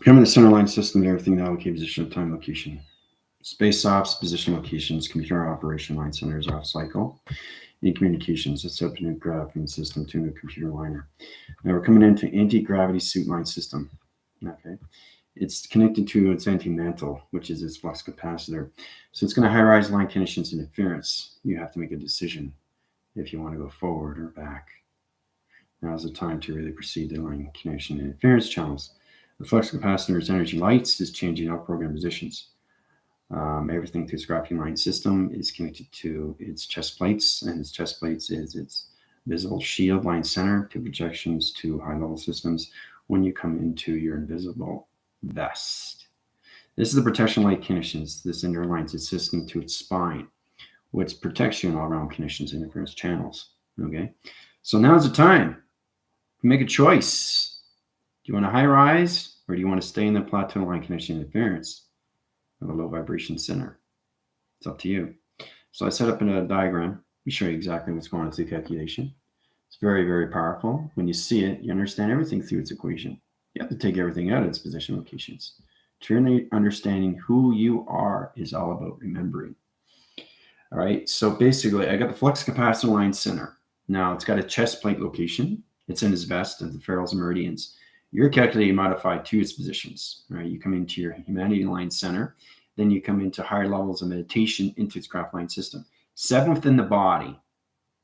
Becoming the center line system to everything now, location, position, time, location. Space ops, position locations, computer operation line centers off cycle. In communications, it's up to new graphing system to a new computer liner. Now we're coming into anti-gravity suit line system. Okay. It's connected to its anti-mantle, which is its flux capacitor. So it's going to high-rise line conditions interference. You have to make a decision if you want to go forward or back. Now's the time to really proceed the line connection interference channels. The flux capacitor's energy lights is changing out program positions. Everything through its graphene line system is connected to its chest plates, and its chest plates is its visible shield line center to projections to high-level systems when you come into your invisible vest. This is the protection light conditions. This underlines its system to its spine, which protects you in all around conditions and interference channels. Okay, so now's the time to make a choice. Do you want to high rise, or do you want to stay in the plateau line condition interference of a low vibration center? It's up to you. So I set up in a diagram. Let me show you exactly what's going on through the calculation. It's very, very powerful. When you see it, you understand everything through its equation. You have to take everything out of its position locations. Truly understanding who you are is all about remembering. All right, so basically, I got the flux capacitor line center. Now, it's got a chest plate location. It's in its vest of the ferrules and meridians. You're calculating modified to its positions. Right? You come into your humanity line center. Then you come into higher levels of meditation into its graph line system. 7 within the body.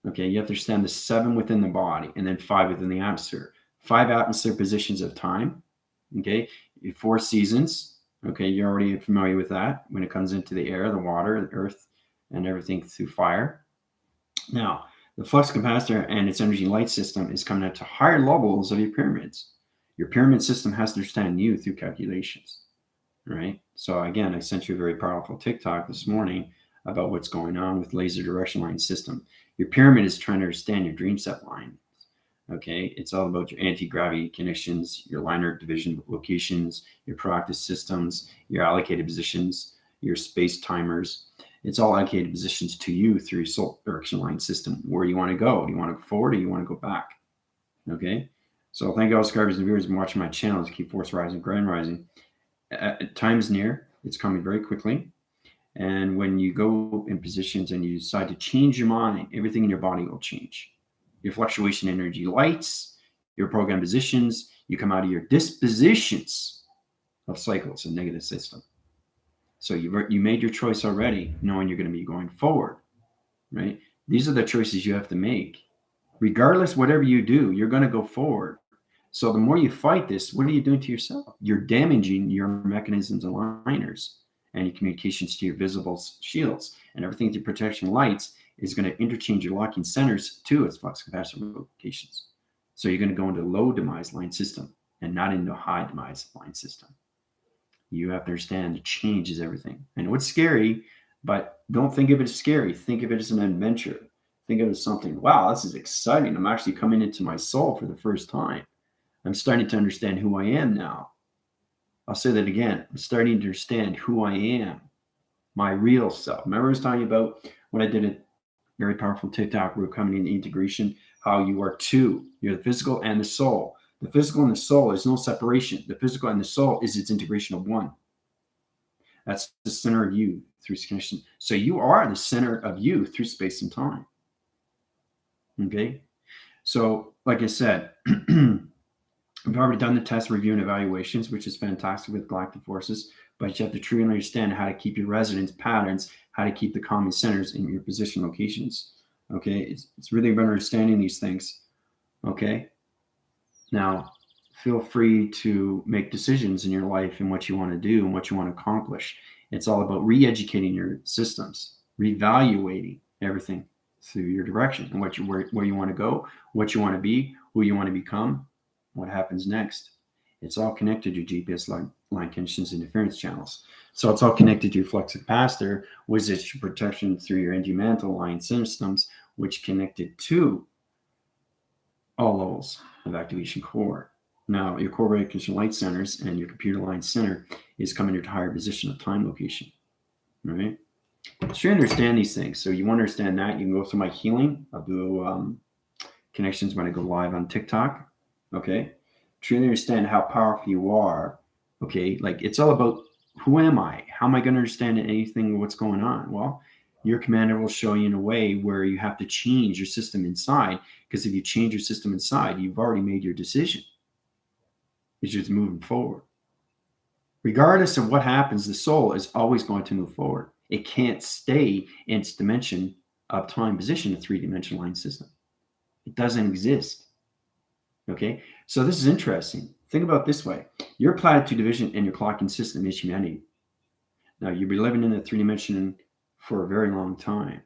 Okay, you have to understand the 7 within the body, and then 5 within the atmosphere. 5 atmosphere positions of time. Okay, 4 seasons. Okay, you're already familiar with that when it comes into the air, the water, the earth, and everything through fire. Now, the flux capacitor and its energy light system is coming out to higher levels of your pyramids. Your pyramid system has to understand you through calculations. Right? So again, I sent you a very powerful TikTok this morning about what's going on with laser direction line system. Your pyramid is trying to understand your dream set line. Okay, it's all about your anti-gravity connections, your liner division locations, your proactive systems, your allocated positions, your space timers. It's all allocated positions to you through your soul direction line system. Where do you want to go? Do you want to go forward or do you want to go back? Okay, so thank you all subscribers and viewers for watching my channel to keep force rising, grand rising. Time is near. It's coming very quickly. And when you go in positions and you decide to change your mind, everything in your body will change. Your fluctuation energy lights, your program positions, you come out of your dispositions of cycles and negative system. So you made your choice already, knowing you're going to be going forward, right? These are the choices you have to make. Regardless, whatever you do, you're going to go forward. So the more you fight this, what are you doing to yourself? You're damaging your mechanisms and liners and your communications to your visible shields, and everything through protection lights is going to interchange your locking centers to its flux capacitor locations. So you're going to go into low demise line system and not into high demise line system. You have to understand the change is everything. I know it's scary, but don't think of it as scary. Think of it as an adventure. Think of it as something, wow, this is exciting. I'm actually coming into my soul for the first time. I'm starting to understand who I am now. I'll say that again. I'm starting to understand who I am, my real self. Remember I was talking about when I did a very powerful TikTok, we're coming into integration, how you are two. You're the physical and the soul. The physical and the soul is no separation. The physical and the soul is its integration of one. That's the center of you through connection. So you are the center of you through space and time. Okay? So, like I said, we've already done the test review and evaluations, which is fantastic with galactic forces, but you have to truly understand how to keep your resonance patterns, how to keep the calming centers in your position locations. Okay, it's really about understanding these things. Okay, now feel free to make decisions in your life and what you want to do and what you want to accomplish. It's all about re-educating your systems, reevaluating everything through your direction and where you want to go, what you want to be, who you want to become, what happens next. It's all connected to GPS line conditions and interference channels. So it's all connected to your flux capacitor, which is your protection through your NG mantle line systems, which connected to all levels of activation core. Now, your core recognition light centers and your computer line center is coming into higher position of time location. All right? So you understand these things. So you want to understand that, you can go through my healing. I'll do connections when I go live on TikTok. Okay? Truly understand how powerful you are Okay, like it's all about who am I? How am I going to understand anything, what's going on? Well, your commander will show you in a way where you have to change your system inside, because if you change your system inside, you've already made your decision. It's just moving forward. Regardless of what happens, the soul is always going to move forward. It can't stay in its dimension of time position, a three-dimensional line system. It doesn't exist. Okay, so this is interesting. Think about it this way: your platitude division and your clocking system is humanity. Now, you've been living in a three dimension for a very long time,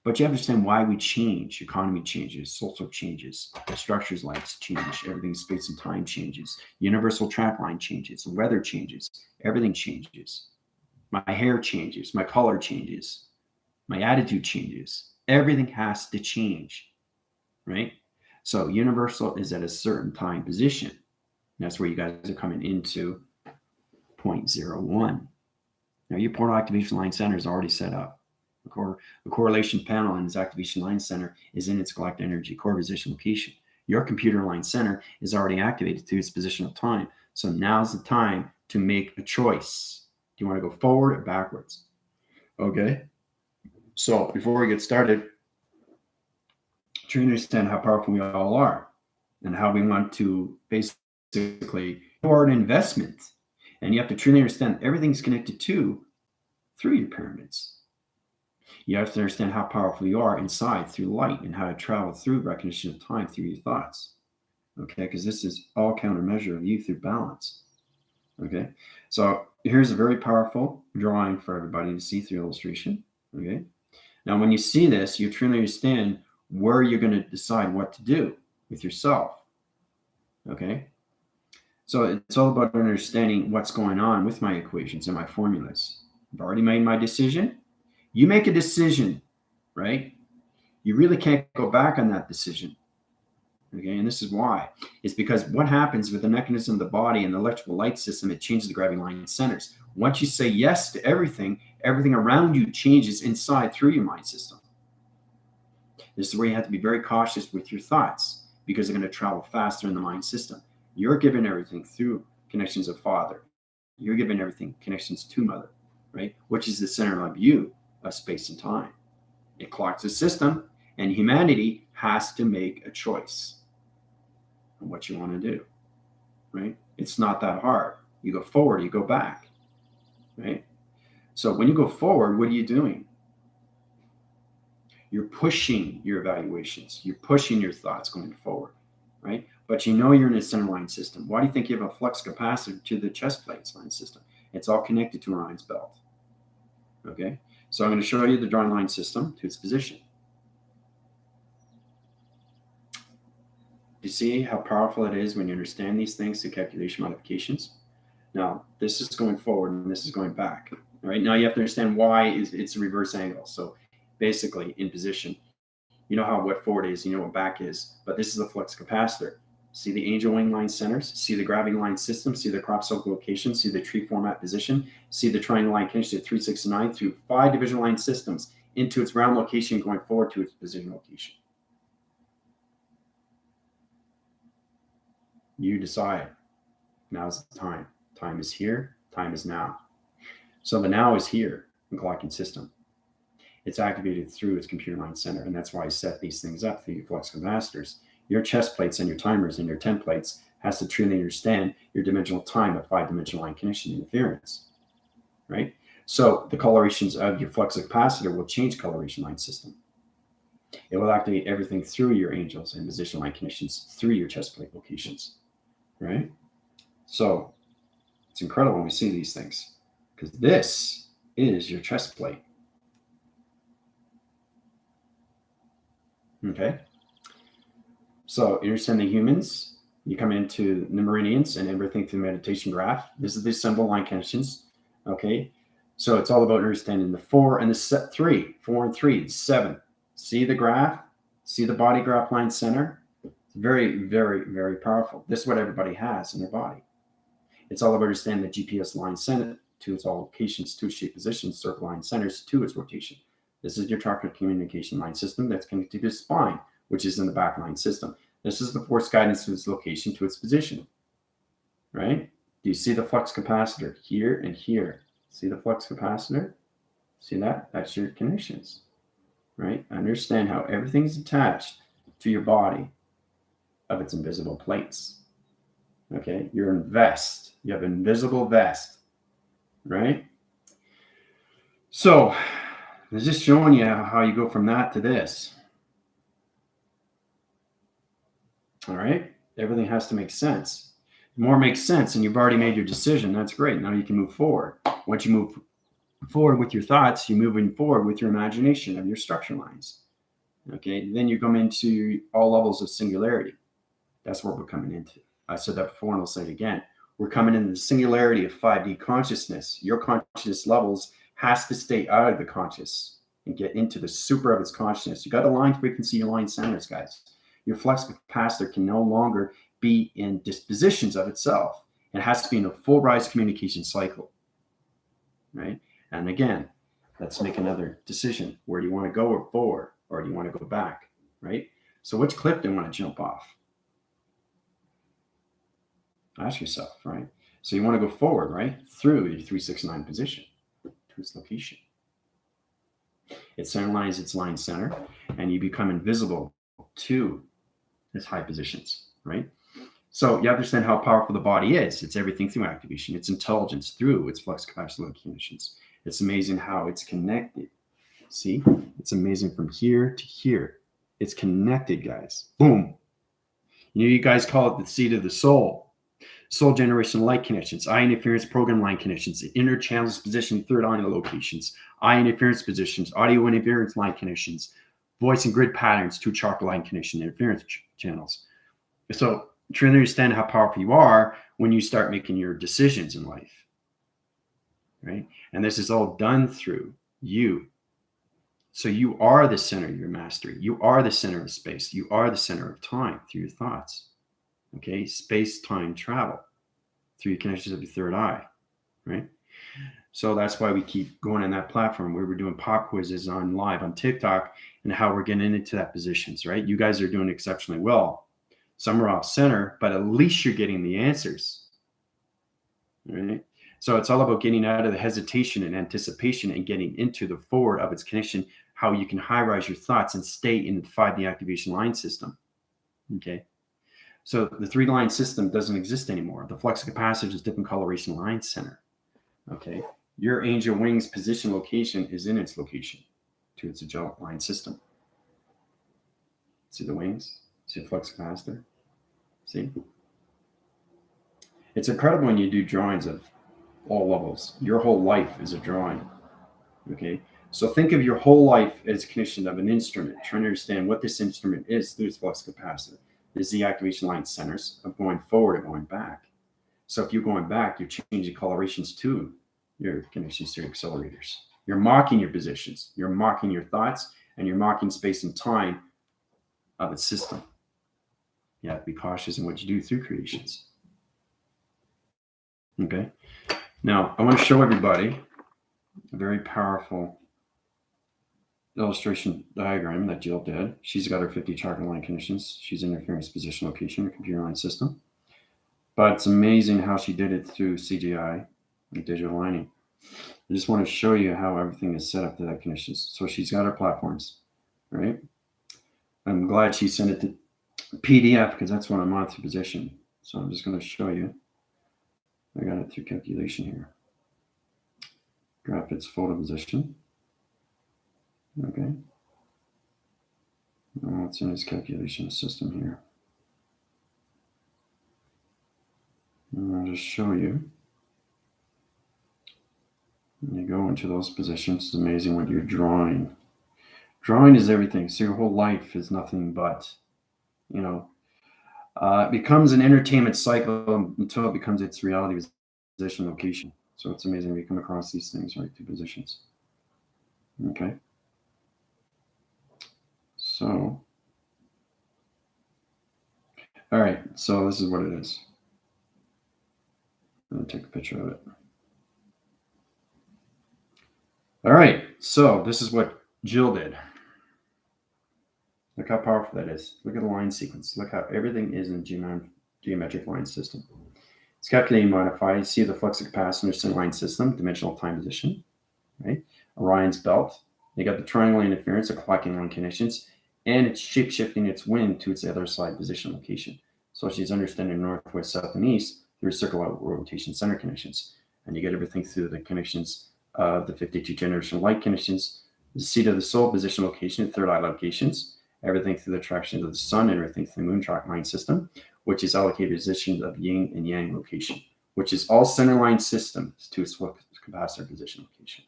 but you understand why we change. Economy changes, social changes, structures lights change, everything space and time changes, universal track line changes, the weather changes, everything changes. My hair changes, my color changes, my attitude changes. Everything has to change, right? So universal is at a certain time position. That's where you guys are coming into 0.01. Now your portal activation line center is already set up. The correlation panel in its activation line center is in its galactic energy core position location. Your computer line center is already activated to its position of time. So now's the time to make a choice. Do you want to go forward or backwards? Okay. So before we get started, to understand how powerful we all are and how we want to basically for an investment. And you have to truly understand everything's connected to through your pyramids. You have to understand how powerful you are inside through light and how to travel through recognition of time through your thoughts. Okay, because this is all countermeasure of you through balance. Okay, so here's a very powerful drawing for everybody to see through illustration. Okay, now when you see this, you truly understand where you're going to decide what to do with yourself. Okay, so it's all about understanding what's going on with my equations and my formulas. I've already made my decision. You make a decision, right? You really can't go back on that decision. Okay, and this is why. It's because what happens with the mechanism of the body and the electrical light system, it changes the gravity line centers. Once you say yes to everything, everything around you changes inside through your mind system. This is where you have to be very cautious with your thoughts, because they're going to travel faster in the mind system. You're given everything through connections of Father. You're given everything connections to Mother, right? Which is the center of you, of space and time. It clocks the system, and humanity has to make a choice on what you want to do, right? It's not that hard. You go forward, you go back, right? So when you go forward, what are you doing? You're pushing your evaluations. You're pushing your thoughts going forward, right? But you know you're in a center line system. Why do you think you have a flux capacitor to the chest plates line system? It's all connected to Orion's belt. Okay, so I'm going to show you the drawing line system to its position. You see how powerful it is when you understand these things through calculation modifications? Now, this is going forward and this is going back. All right, now you have to understand why it's a reverse angle. So basically, in position, you know how what forward is, you know what back is, but this is a flux capacitor. See the angel wing line centers, see the gravity line system, see the crop circle location, see the tree format position, see the triangle line connection to 3, 6, and 9 through 5 division line systems into its ground location going forward to its position location. You decide. Now's the time. Time is here. Time is now. So the now is here in clocking system. It's activated through its computer line center, and that's why I set these things up through your flux capacitors. Your chest plates and your timers and your templates has to truly understand your dimensional time of 5-dimensional line connection interference, right? So the colorations of your flux capacitor will change coloration line system. It will activate everything through your angels and position line connections through your chest plate locations, right? So it's incredible when we see these things, because this is your chest plate. Okay. So understand the humans, you come into the meridians and everything through the meditation graph. This is the symbol line connections. Okay. So it's all about understanding the 4 and the 3, 4 and 3, 7. See the graph, see the body graph line center. It's very, very, very powerful. This is what everybody has in their body. It's all about understanding the GPS line center to its all locations, to its shape positions, circle line centers, to its rotation. This is your chakra communication line system that's connected to the spine, which is in the back line system. This is the force guidance to its location, to its position, right? Do you see the flux capacitor here and here? See the flux capacitor? See that? That's your connections, right? Understand how everything's attached to your body of its invisible plates. Okay, you're in vest. You have invisible vest, right? So, I'm just showing you how you go from that to this. All right, everything has to make sense. The more it makes sense, and you've already made your decision, that's great. Now you can move forward. Once you move forward with your thoughts, you're moving forward with your imagination of your structure lines. Okay, then you come into all levels of singularity. That's what we're coming into. I said that before and I'll say it again. We're coming into the singularity of 5D consciousness. Your consciousness levels has to stay out of the conscious and get into the super of its consciousness. You got to align frequency, align centers, guys. Your flux capacitor can no longer be in dispositions of itself. It has to be in a full rise communication cycle, right? And again, let's make another decision. Where do you want to go or forward, or do you want to go back, right? So which cliff do you want to jump off? Ask yourself, right? So you want to go forward, right? Through your 369 position to its location. It centralizes its line center, and you become invisible to its high positions, right? So you understand how powerful the body is. It's everything through activation. It's intelligence through its flux capacitor conditions. It's amazing how it's connected. See? It's amazing from here to here. It's connected, guys. Boom. You guys call it the seat of the soul. Soul generation light connections, eye interference program line connections, inner channels position third audio locations, eye interference positions, audio interference line connections, voice and grid patterns, two chakra line connection interference channels. So try to understand how powerful you are when you start making your decisions in life, right? And this is all done through you. So you are the center of your mastery. You are the center of space. You are the center of time through your thoughts. Okay, space-time travel through your connections of your third eye, right? So that's why we keep going on that platform where we're doing pop quizzes on live on TikTok and how we're getting into that positions, right? You guys are doing exceptionally well. Some are off center, but at least you're getting the answers, right? So it's all about getting out of the hesitation and anticipation and getting into the forward of its connection, how you can high rise your thoughts and stay in the 5D activation line system, okay? So the 3-line system doesn't exist anymore. The flux capacitor is different coloration line center. Okay. Your angel wings position location is in its location to its adjunct line system. See the wings? See the flux capacitor? See? It's incredible when you do drawings of all levels. Your whole life is a drawing. Okay. So think of your whole life as a connection of an instrument, trying to understand what this instrument is through its flux capacitor. Is the activation line centers of going forward and going back. So if you're going back, you're changing colorations to your connections to your accelerators. You're marking your positions. You're marking your thoughts, and you're marking space and time of its system. You have to be cautious in what you do through creations. Okay. Now, I want to show everybody a very powerful illustration diagram that Jill did. She's got her 50 chakra line conditions. She's in interference position location, her computer line system. But it's amazing how she did it through CGI and digital lining. I just want to show you how everything is set up to that conditions. So she's got her platforms, right? I'm glad she sent it to PDF because that's what I'm on through position. So I'm just going to show you. I got it through calculation here. Graph its photo position. Okay. Now it's in his calculation system here. And I'll just show you. When you go into those positions, it's amazing what you're drawing. Drawing is everything. So your whole life is nothing but, it becomes an entertainment cycle until it becomes its reality position location. So it's amazing we come across these things right through positions. Okay. So, all right. So this is what it is. I'm going to take a picture of it. All right. So this is what Jill did. Look how powerful that is. Look at the line sequence. Look how everything is in geometric line system. It's calculated and modified. You see the flux of capacitor centerline system, dimensional time position, right? Orion's belt. You got the triangle interference, the clocking line connections, and it's shape shifting its wind to its other side position location. So she's understanding northwest, south, and east through circular rotation center connections. And you get everything through the connections of the 52 generation light connections, the seat of the soul position location, third eye locations, everything through the attraction of the sun, and everything through the moon track line system, which is allocated positions of yin and yang location, which is all center line systems to its flux capacitor position location.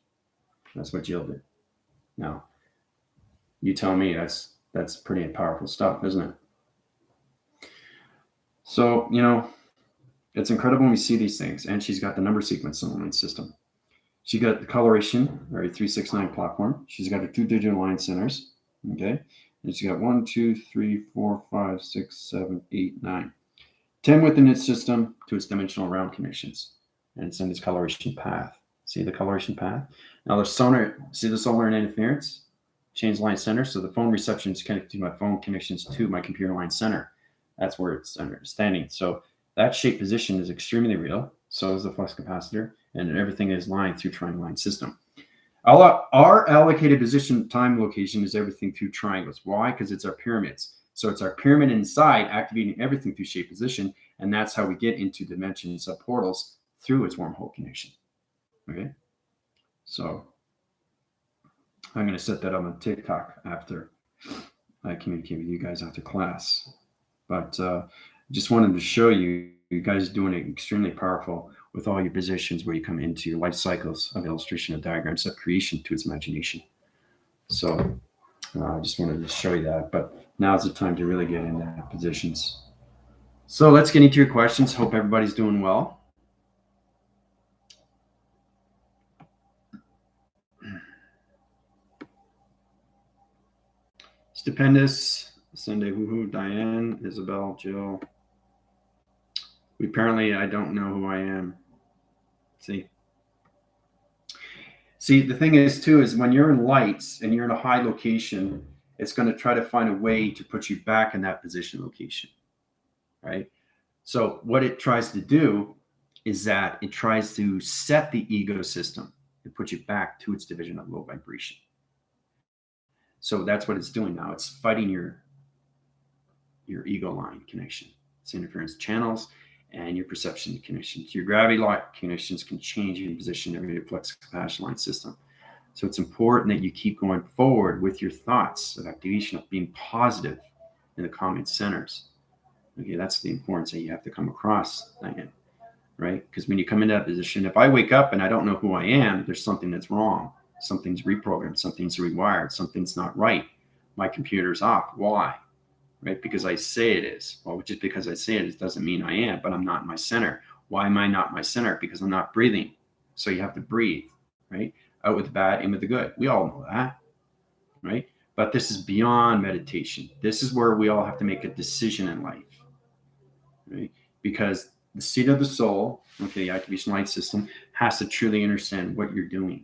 That's what Jill did. Now, you tell me that's pretty powerful stuff, isn't it? So, it's incredible when we see these things. And she's got the number sequence in the line system. She got the coloration, or 369 platform. She's got her 2 digital line centers. Okay. And she's got 1, 2, 3, 4, 5, 6, 7, 8, 9. 10 within its system to its dimensional round connections. And it's in its coloration path. See the coloration path? Now the sonar, see the solar interference? Change line center. So the phone reception is connected to my phone connections to my computer line center. That's where it's standing. So that shape position is extremely real. So is the flux capacitor, and everything is lined through triangle line system. Our allocated position, time, location is everything through triangles. Why? Because it's our pyramids. So it's our pyramid inside activating everything through shape position, and that's how we get into dimensions of portals through its wormhole connection. Okay, so I'm going to set that up on TikTok after I communicate with you guys after class. But just wanted to show you guys doing it extremely powerful with all your positions where you come into your life cycles of illustration of diagrams of creation to its imagination. So I just wanted to show you that. But now's the time to really get into positions. So let's get into your questions. Hope everybody's doing well. Stupendous, Sunday Hoo-Hoo, Diane, Isabel, Jill. Apparently, I don't know who I am. See, the thing is, too, is when you're in lights and you're in a high location, it's going to try to find a way to put you back in that position location, right? So what it tries to do is that it tries to set the ego system and put you back to its division of low vibration. So that's what it's doing now. It's fighting your ego line connection. It's interference channels and your perception connections. Your gravity lock connections can change your position of your flux capacitor line system. So it's important that you keep going forward with your thoughts of activation of being positive in the calming centers. Okay, that's the importance that you have to come across, Diane, right? Because when you come into that position, if I wake up and I don't know who I am, there's something that's wrong. Something's reprogrammed, something's rewired, something's not right. My computer's off. Why? Right? Because I say it is. Well, just because I say it doesn't mean I am, but I'm not in my center. Why am I not in my center? Because I'm not breathing. So you have to breathe, right? Out with the bad, in with the good. We all know that, right? But this is beyond meditation. This is where we all have to make a decision in life, right? Because the seat of the soul, okay, the activation light system, has to truly understand what you're doing.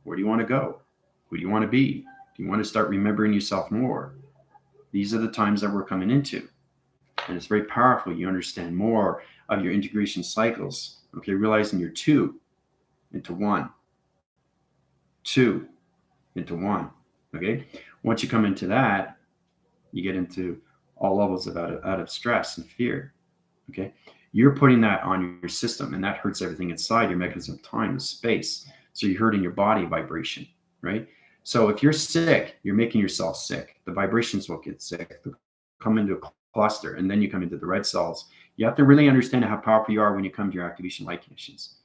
Where do you want to go? Who do you want to be? Do you want to start remembering yourself more? These are the times that we're coming into. And it's very powerful. You understand more of your integration cycles. Okay, realizing you're 2 into 1. 2 into 1. Okay? Once you come into that, you get into all levels of out of stress and fear. Okay? You're putting that on your system, and that hurts everything inside your mechanism of time and space. So you're hurting your body vibration, right? So if you're sick, you're making yourself sick. The vibrations will get sick. They'll come into a cluster, and then you come into the red cells. You have to really understand how powerful you are when you come to your activation light conditions.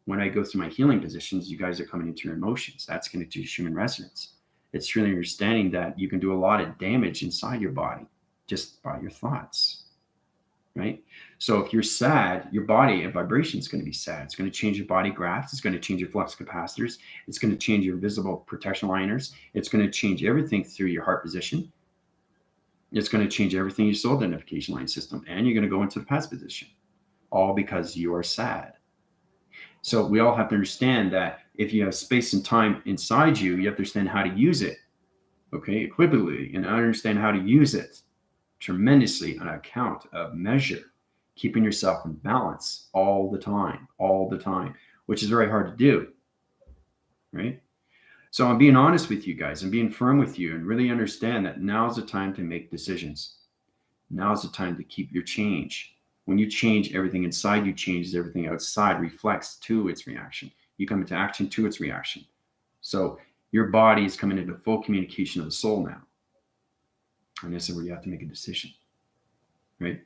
When I go through my healing positions, you guys are coming into your emotions. That's connected to your human resonance. It's really understanding that you can do a lot of damage inside your body just by your thoughts, right? So if you're sad, your body and vibration is going to be sad. It's going to change your body graphs. It's going to change your flux capacitors. It's going to change your visible protection liners. It's going to change everything through your heart position. It's going to change everything your soul identification line system. And you're going to go into the past position, all because you are sad. So we all have to understand that if you have space and time inside you, you have to understand how to use it, okay, equitably, and understand how to use it tremendously on account of measure. keeping yourself in balance all the time, which is very hard to do, right? So I'm being honest with you guys. I'm being firm with you and really understand that now's the time to make decisions. Now's the time to keep your change. When you change, everything inside you changes, everything outside reflects to its reaction. You come into action to its reaction. So your body is coming into full communication of the soul now. And this is where you have to make a decision, right?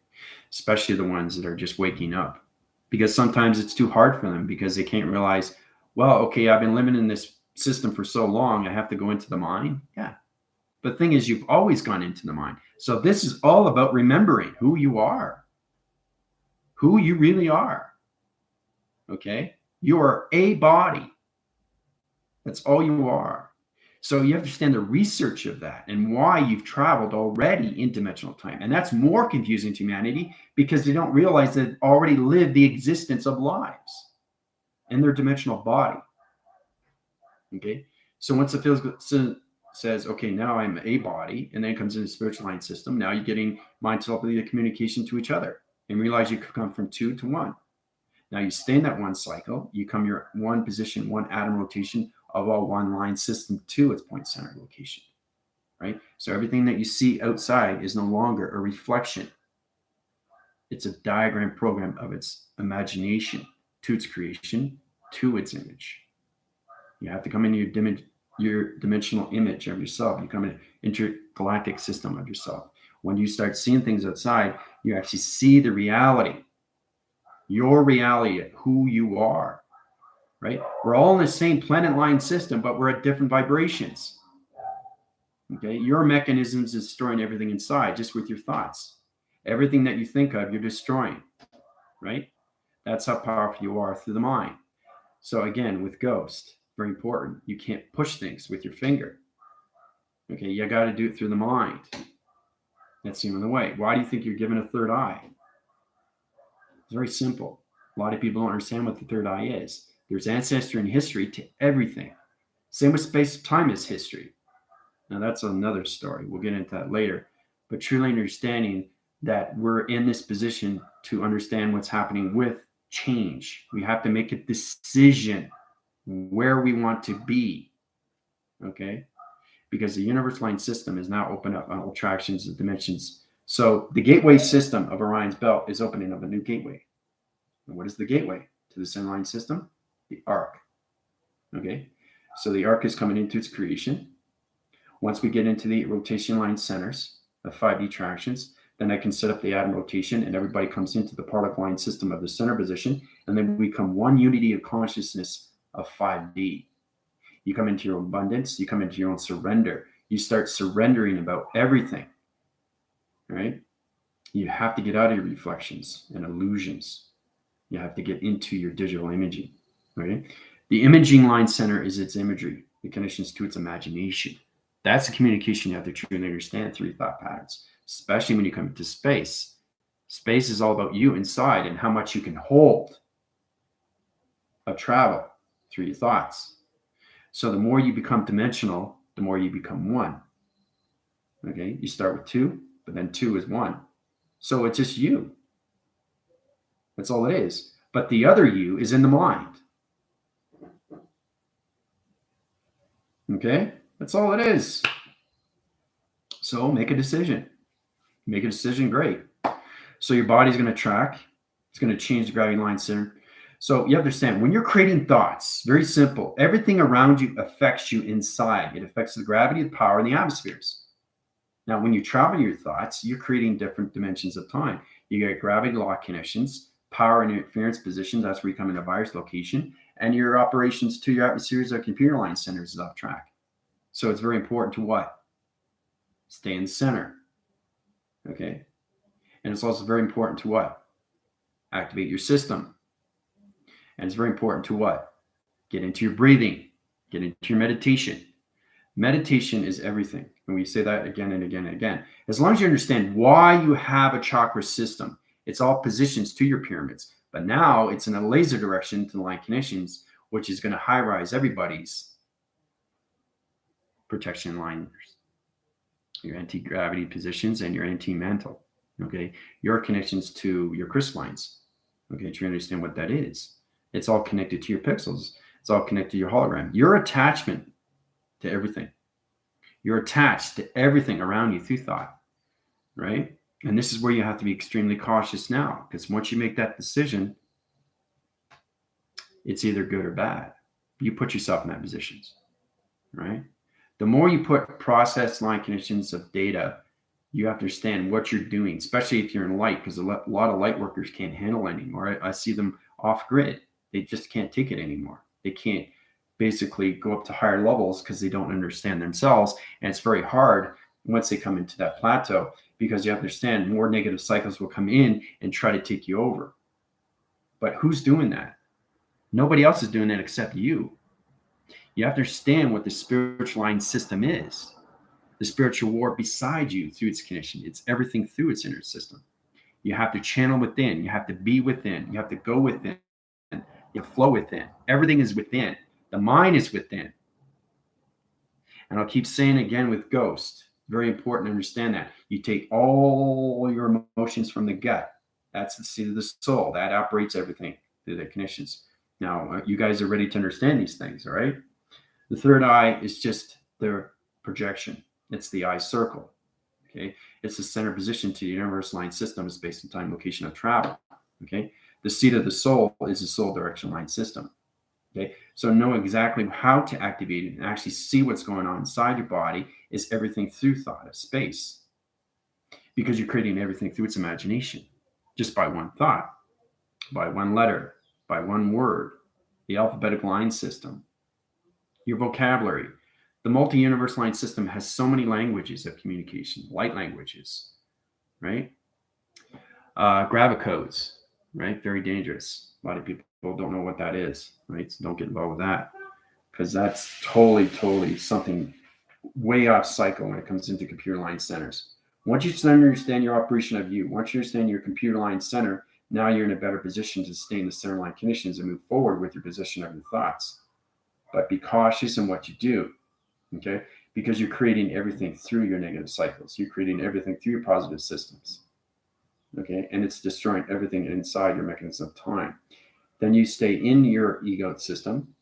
Especially the ones that are just waking up. Because sometimes it's too hard for them because they can't realize, well, okay, I've been living in this system for so long, I have to go into the mind. Yeah. But the thing is, you've always gone into the mind. So this is all about remembering who you are, who you really are. Okay? You are a body. That's all you are. So you understand the research of that and why you've traveled already in dimensional time. And that's more confusing to humanity because they don't realize that they've already lived the existence of lives in their dimensional body. Okay? So once the physical says, okay, now I'm a body, and then it comes in the spiritual line system, now you're getting mind telepathy, the communication to each other, and realize you could come from 2 to 1. Now you stay in that one cycle, you come your one position, one atom rotation of a one line system to its point center location, right? So everything that you see outside is no longer a reflection. It's a diagram program of its imagination to its creation, to its image. You have to come into your dimensional image of yourself. You come in an intergalactic system of yourself. When you start seeing things outside, you actually see the reality, your reality, who you are, right? We're all in the same planet line system, but we're at different vibrations. Okay, your mechanisms is destroying everything inside just with your thoughts. Everything that you think of, you're destroying, right? That's how powerful you are through the mind. So again, with ghost, very important. You can't push things with your finger. Okay, you got to do it through the mind. That's the only way. Why do you think you're given a third eye? It's very simple. A lot of people don't understand what the third eye is. There's ancestry and history to everything. Same with space. Time is history. Now that's another story. We'll get into that later. But truly understanding that we're in this position to understand what's happening with change. We have to make a decision where we want to be. Okay? Because the universe line system is now open up on all attractions and dimensions. So the gateway system of Orion's belt is opening up a new gateway. And what is the gateway to the sun line system? The arc. Okay? So the arc is coming into its creation. Once we get into the rotation line centers of 5D tractions, then I can set up the atom rotation and everybody comes into the particle line system of the center position. And then we become one unity of consciousness of 5D. You come into your own abundance. You come into your own surrender. You start surrendering about everything, right? You have to get out of your reflections and illusions. You have to get into your digital imaging, right? The imaging line center is its imagery. The connections to its imagination. That's the communication you have to truly understand through thought patterns, especially when you come into space. Space is all about you inside and how much you can hold of travel through your thoughts. So the more you become dimensional, the more you become one. Okay, you start with 2, but then 2 is 1. So it's just you. That's all it is. But the other you is in the mind. Okay, that's all it is. So make a decision. Make a decision, great. So your body's going to track. It's going to change the gravity line center. So you understand, when you're creating thoughts, very simple, everything around you affects you inside. It affects the gravity, the power, and the atmospheres. Now, when you travel your thoughts, you're creating different dimensions of time. You get gravity lock connections, power and interference positions, that's where you come into virus location, and your operations to your atmospheres or computer line centers is off track. So it's very important to what? Stay in the center. Okay? And it's also very important to what? Activate your system. And it's very important to what? Get into your breathing. Get into your meditation. Meditation is everything. And we say that again and again and again. As long as you understand why you have a chakra system, it's all positions to your pyramids. But now it's in a laser direction to the line connections, which is going to high rise everybody's protection liners, your anti-gravity positions, and your anti-mantle. Okay, your connections to your crystallines. Okay, to understand what that is. It's all connected to your pixels. It's all connected to your hologram. Your attachment to everything. You're attached to everything around you through thought, right? And this is where you have to be extremely cautious now, because once you make that decision, it's either good or bad. You put yourself in that positions, right? The more you put process line conditions of data, you have to understand what you're doing, especially if you're in light, because a lot of light workers can't handle anymore. I see them off grid. They just can't take it anymore. They can't basically go up to higher levels because they don't understand themselves. And it's very hard once they come into that plateau, because you have to understand more negative cycles will come in and try to take you over. But who's doing that? Nobody else is doing that except you. You have to understand what the spiritual line system is. The spiritual war beside you through its connection. It's everything through its inner system. You have to channel within. You have to be within. You have to go within. You flow within. Everything is within. The mind is within. And I'll keep saying again with ghost. Very important to understand that. You take all your emotions from the gut. That's the seat of the soul. That operates everything through the connections. Now, you guys are ready to understand these things, all right? The third eye is just the projection. It's the eye circle. Okay, it's the center position to the universal line system, is based on time, location of travel. Okay, the seat of the soul is the soul direction line system. Okay, so know exactly how to activate it and actually see what's going on inside your body is everything through thought of space, because you're creating everything through its imagination, just by one thought, by one letter, by one word, the alphabetical line system, your vocabulary. The multi-universe line system has so many languages of communication, light languages, right? Gravicodes, right? Very dangerous. A lot of people don't know what that is, right? So don't get involved with that, because that's totally something way off cycle when it comes into computer line centers. Once you understand your operation of you, once you understand your computer line center, now you're in a better position to stay in the center line conditions and move forward with your position of your thoughts. But be cautious in what you do, okay? Because you're creating everything through your negative cycles. You're creating everything through your positive systems, okay? And it's destroying everything inside your mechanism of time. Then you stay in your ego system,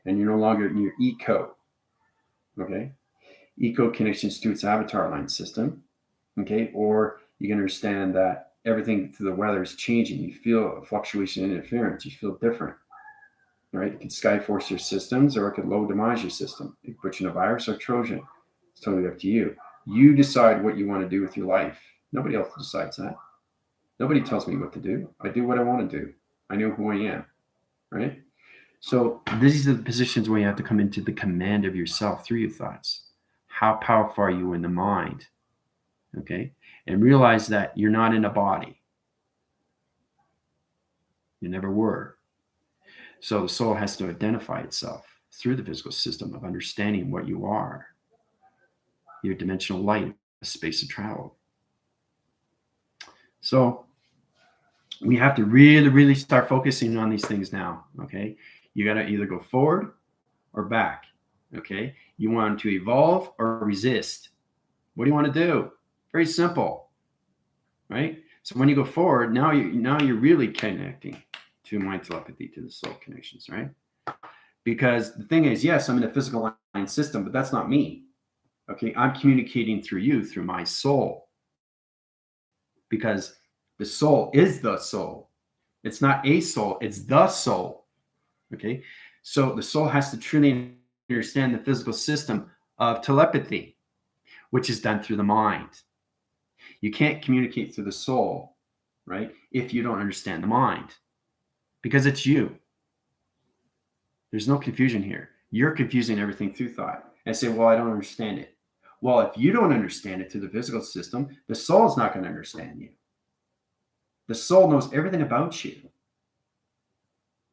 and you're no longer in your eco, okay? Eco connections to its avatar line system, okay? Or you can understand that everything through the weather is changing. You feel a fluctuation and interference. You feel different, right? It could skyforce your systems, or it could low demise your system. It could put you in a virus or Trojan. It's totally up to you. You decide what you want to do with your life. Nobody else decides that. Nobody tells me what to do. I do what I want to do. I know who I am, right? So these are the positions where you have to come into the command of yourself through your thoughts. How powerful are you in the mind? Okay? And realize that you're not in a body. You never were. So the soul has to identify itself through the physical system of understanding what you are, your dimensional light, a space of travel. So we have to really start focusing on these things now, okay? You got to either go forward or back, okay? You want to evolve or resist. What do you want to do? Very simple, right? So when you go forward, now you're really connecting to mind telepathy, to the soul connections, right? Because the thing is, yes, I'm in a physical line system, but that's not me. Okay, I'm communicating through you, through my soul, because the soul is the soul. It's not a soul, it's the soul. Okay, so the soul has to truly understand the physical system of telepathy, which is done through the mind. You can't communicate through the soul, right, if you don't understand the mind, because it's you. There's no confusion here. You're confusing everything through thought and say, well, I don't understand it. Well, if you don't understand it through the physical system, the soul is not going to understand you. The soul knows everything about you.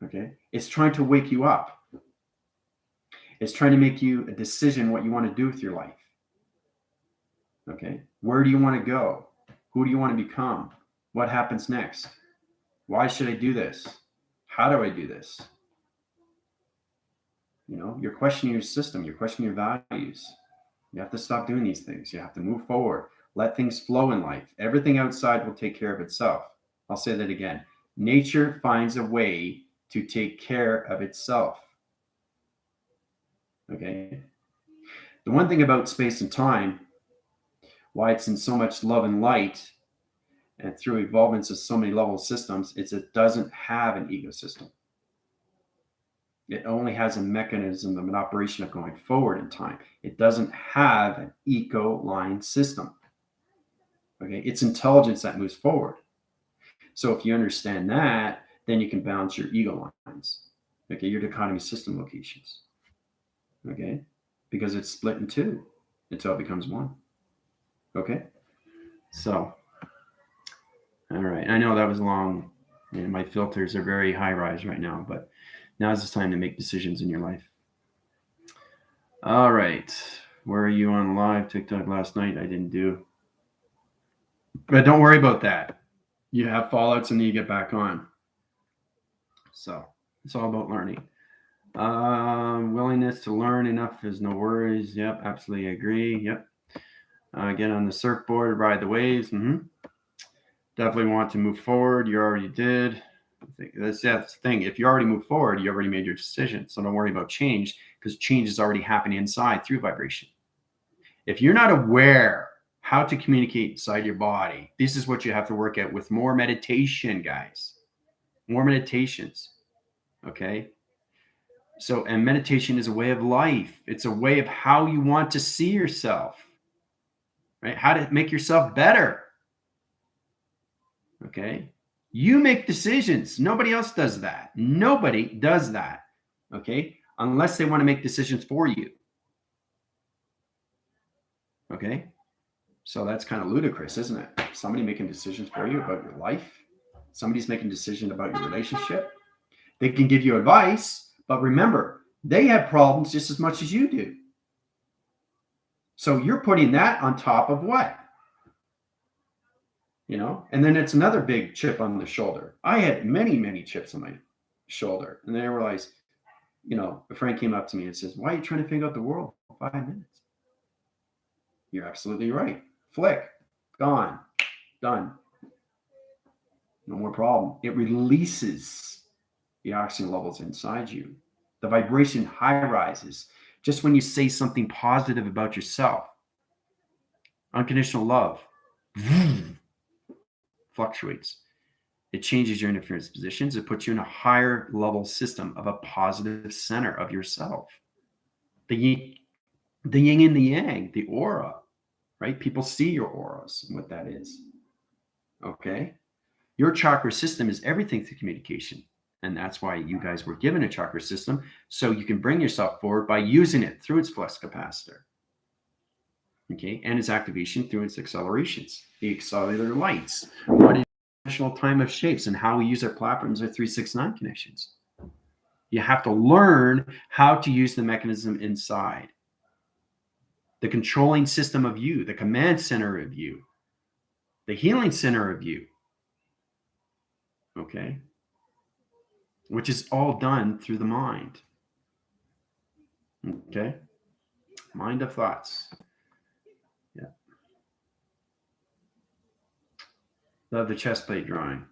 Okay? It's trying to wake you up. It's trying to make you a decision what you want to do with your life. Okay? Where do you want to go? Who do you want to become? What happens next? Why should I do this? How do I do this? You know, you're questioning your system. You're questioning your values. You have to stop doing these things. You have to move forward. Let things flow in life. Everything outside will take care of itself. I'll say that again. Nature finds a way to take care of itself. Okay? The one thing about space and time, why it's in so much love and light, and through evolvements of so many level systems, is it doesn't have an ecosystem. It only has a mechanism of an operation of going forward in time. It doesn't have an eco-line system. Okay, it's intelligence that moves forward. So if you understand that, then you can balance your ego lines. Okay, your dichotomy system locations. Okay, because it's split in two until it becomes one. Okay, so all right. I know that was long, and my filters are very high rise right now, but now's the time to make decisions in your life. All right. Where are you on live TikTok last night? I didn't do. But don't worry about that. You have fallouts and then you get back on. So it's all about learning. Willingness to learn enough is no worries. Yep, absolutely agree. Yep. Get on the surfboard, ride the waves. Definitely want to move forward. You already did. That's the thing. If you already move forward, you already made your decision. So don't worry about change, because change is already happening inside through vibration. If you're not aware how to communicate inside your body, this is what you have to work at with more meditation, guys. More meditations. Okay. So, and meditation is a way of life. It's a way of how you want to see yourself, right? How to make yourself better. Okay. You make decisions. Nobody else does that. Nobody does that. Okay. Unless they want to make decisions for you. Okay. So that's kind of ludicrous, isn't it? Somebody making decisions for you about your life. Somebody's making a decision about your relationship. They can give you advice, but remember, they have problems just as much as you do. So you're putting that on top of what? You know, and then it's another big chip on the shoulder. I had many, many chips on my shoulder. And then I realized, you know, a friend came up to me and says, "Why are you trying to figure out the world in 5 minutes?" You're absolutely right. Flick, gone, done. No more problem. It releases the oxygen levels inside you. The vibration high rises just when you say something positive about yourself. Unconditional love fluctuates. It changes your interference positions. It puts you in a higher level system of a positive center of yourself. The yin and the yang, the aura, right? People see your auras and what that is. Okay. Your chakra system is everything through communication. And that's why you guys were given a chakra system, so you can bring yourself forward by using it through its flux capacitor. Okay. And its activation through its accelerations, the accelerator lights. What is dimensional time of shapes, and how we use our platforms are 369 connections. You have to learn how to use the mechanism inside. The controlling system of you, the command center of you, the healing center of you. Okay. Which is all done through the mind. Okay. Mind of thoughts. Yeah. Love the chest plate drawing.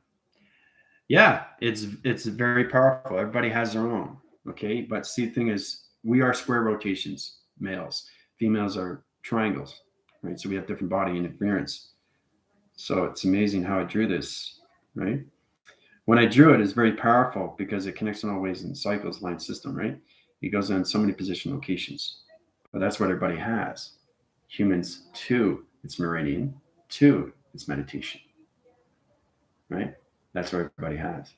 Yeah, it's very powerful. Everybody has their own. Okay. But see, the thing is, we are square rotations, males. Females are triangles, right? So we have different body interference. So it's amazing how I drew this, right? When I drew it, it's very powerful because it connects in all ways in cycles, line system, right? It goes on so many position locations. But that's what everybody has. Humans, 2, it's meridian. 2, it's meditation, right? That's what everybody has.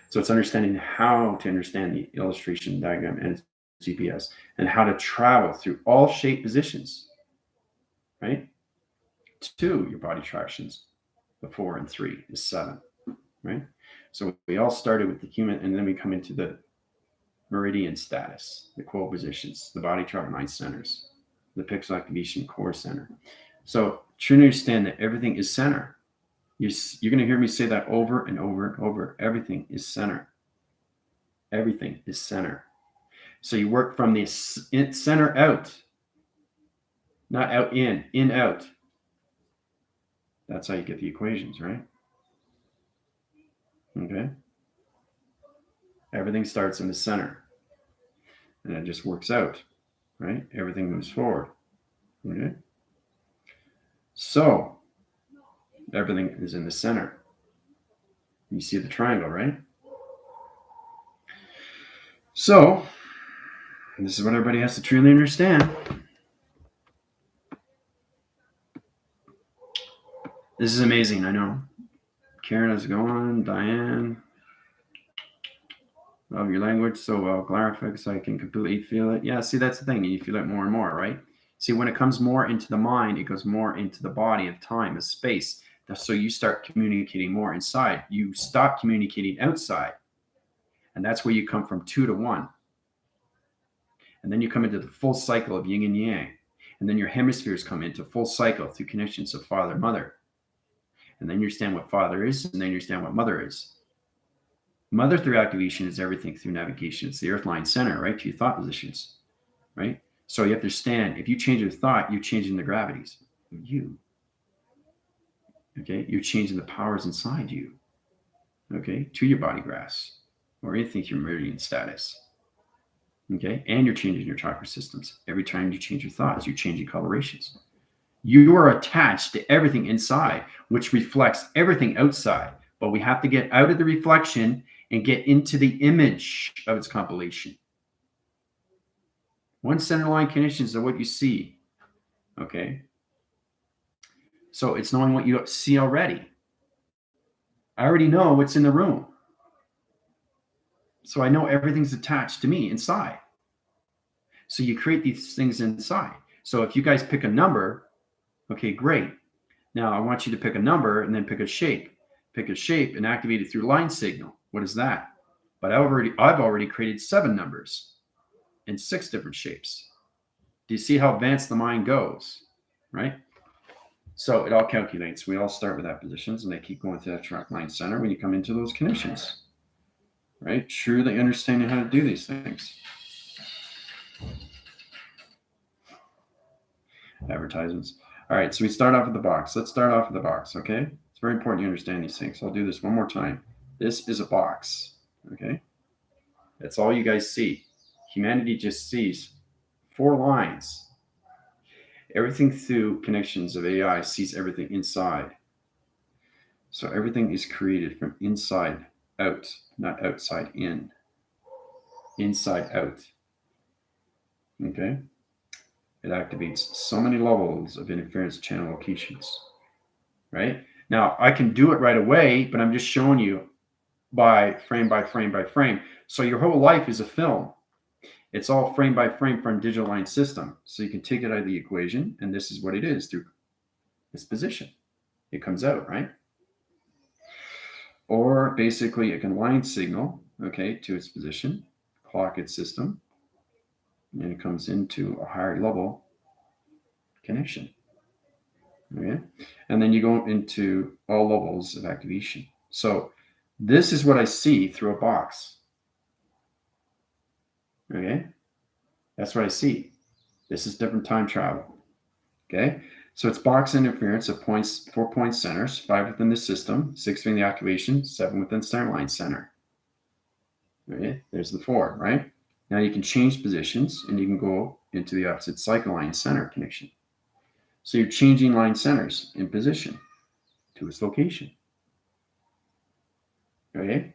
So it's understanding how to understand the illustration diagram and GPS, and how to travel through all shape positions, right? 2, your body tractions. The 4 and 3 is 7, right? So we all started with the human, and then we come into the meridian status, the core positions, the body chart 9 centers, the pixel activation core center. So try to understand that everything is center. You're going to hear me say that over and over and over. Everything is center. Everything is center. So you work from the center out, not out in out. That's how you get the equations, right? Okay. Everything starts in the center, and it just works out, right? Everything moves forward. Okay. So everything is in the center. You see the triangle, right? So this is what everybody has to truly understand. This is amazing, I know. Karen is going. Diane, love your language so well. Clarifix, I can completely feel it. Yeah, see, that's the thing. You feel it more and more, right? See, when it comes more into the mind, it goes more into the body of time, of space. So you start communicating more inside. You stop communicating outside. And that's where you come from 2 to 1. And then you come into the full cycle of yin and yang. And then your hemispheres come into full cycle through connections of father, mother. And then you understand what father is, and then you understand what mother is. Mother through activation is everything through navigation. It's the earth line center, right? To your thought positions, right? So you have to understand, if you change your thought, you're changing the gravities of you. Okay? You're changing the powers inside you, okay? To your body graphs or anything your meridian status. Okay? And you're changing your chakra systems. Every time you change your thoughts, you're changing colorations. You are attached to everything inside, which reflects everything outside. But we have to get out of the reflection and get into the image of its compilation. One center line connections are what you see. Okay. So it's knowing what you see already. I already know what's in the room. So I know everything's attached to me inside. So you create these things inside. So if you guys pick a number, okay, great. Now I want you to pick a number and then pick a shape. Pick a shape and activate it through line signal. What is that? But I've already created 7 numbers in 6 different shapes. Do you see how advanced the mind goes? Right? So it all calculates. We all start with that positions and they keep going to that track line center when you come into those conditions. Right? Truly understanding how to do these things. Advertisements. All right, so we start off with the box. Let's start off with the box, okay? It's very important you understand these things. So I'll do this one more time. This is a box, okay? That's all you guys see. Humanity just sees 4 lines. Everything through connections of AI sees everything inside. So everything is created from inside out, not outside in. Inside out, okay? It activates so many levels of interference channel locations, right? Now, I can do it right away, but I'm just showing you by frame by frame by frame. So your whole life is a film. It's all frame by frame from digital line system. So you can take it out of the equation, and this is what it is through this position. It comes out, right? Or basically, it can line signal, okay, to its position, clock its system, and it comes into a higher level connection. Okay, and then you go into all levels of activation. So this is what I see through a box. Okay, that's what I see. This is different time travel. Okay, so it's box interference of points, 4 point centers, 5 within the system, 6 within the activation, 7 within center line center. Okay, there's the 4, right? Now you can change positions and you can go into the opposite cycle line center connection. So you're changing line centers in position to its location. Okay.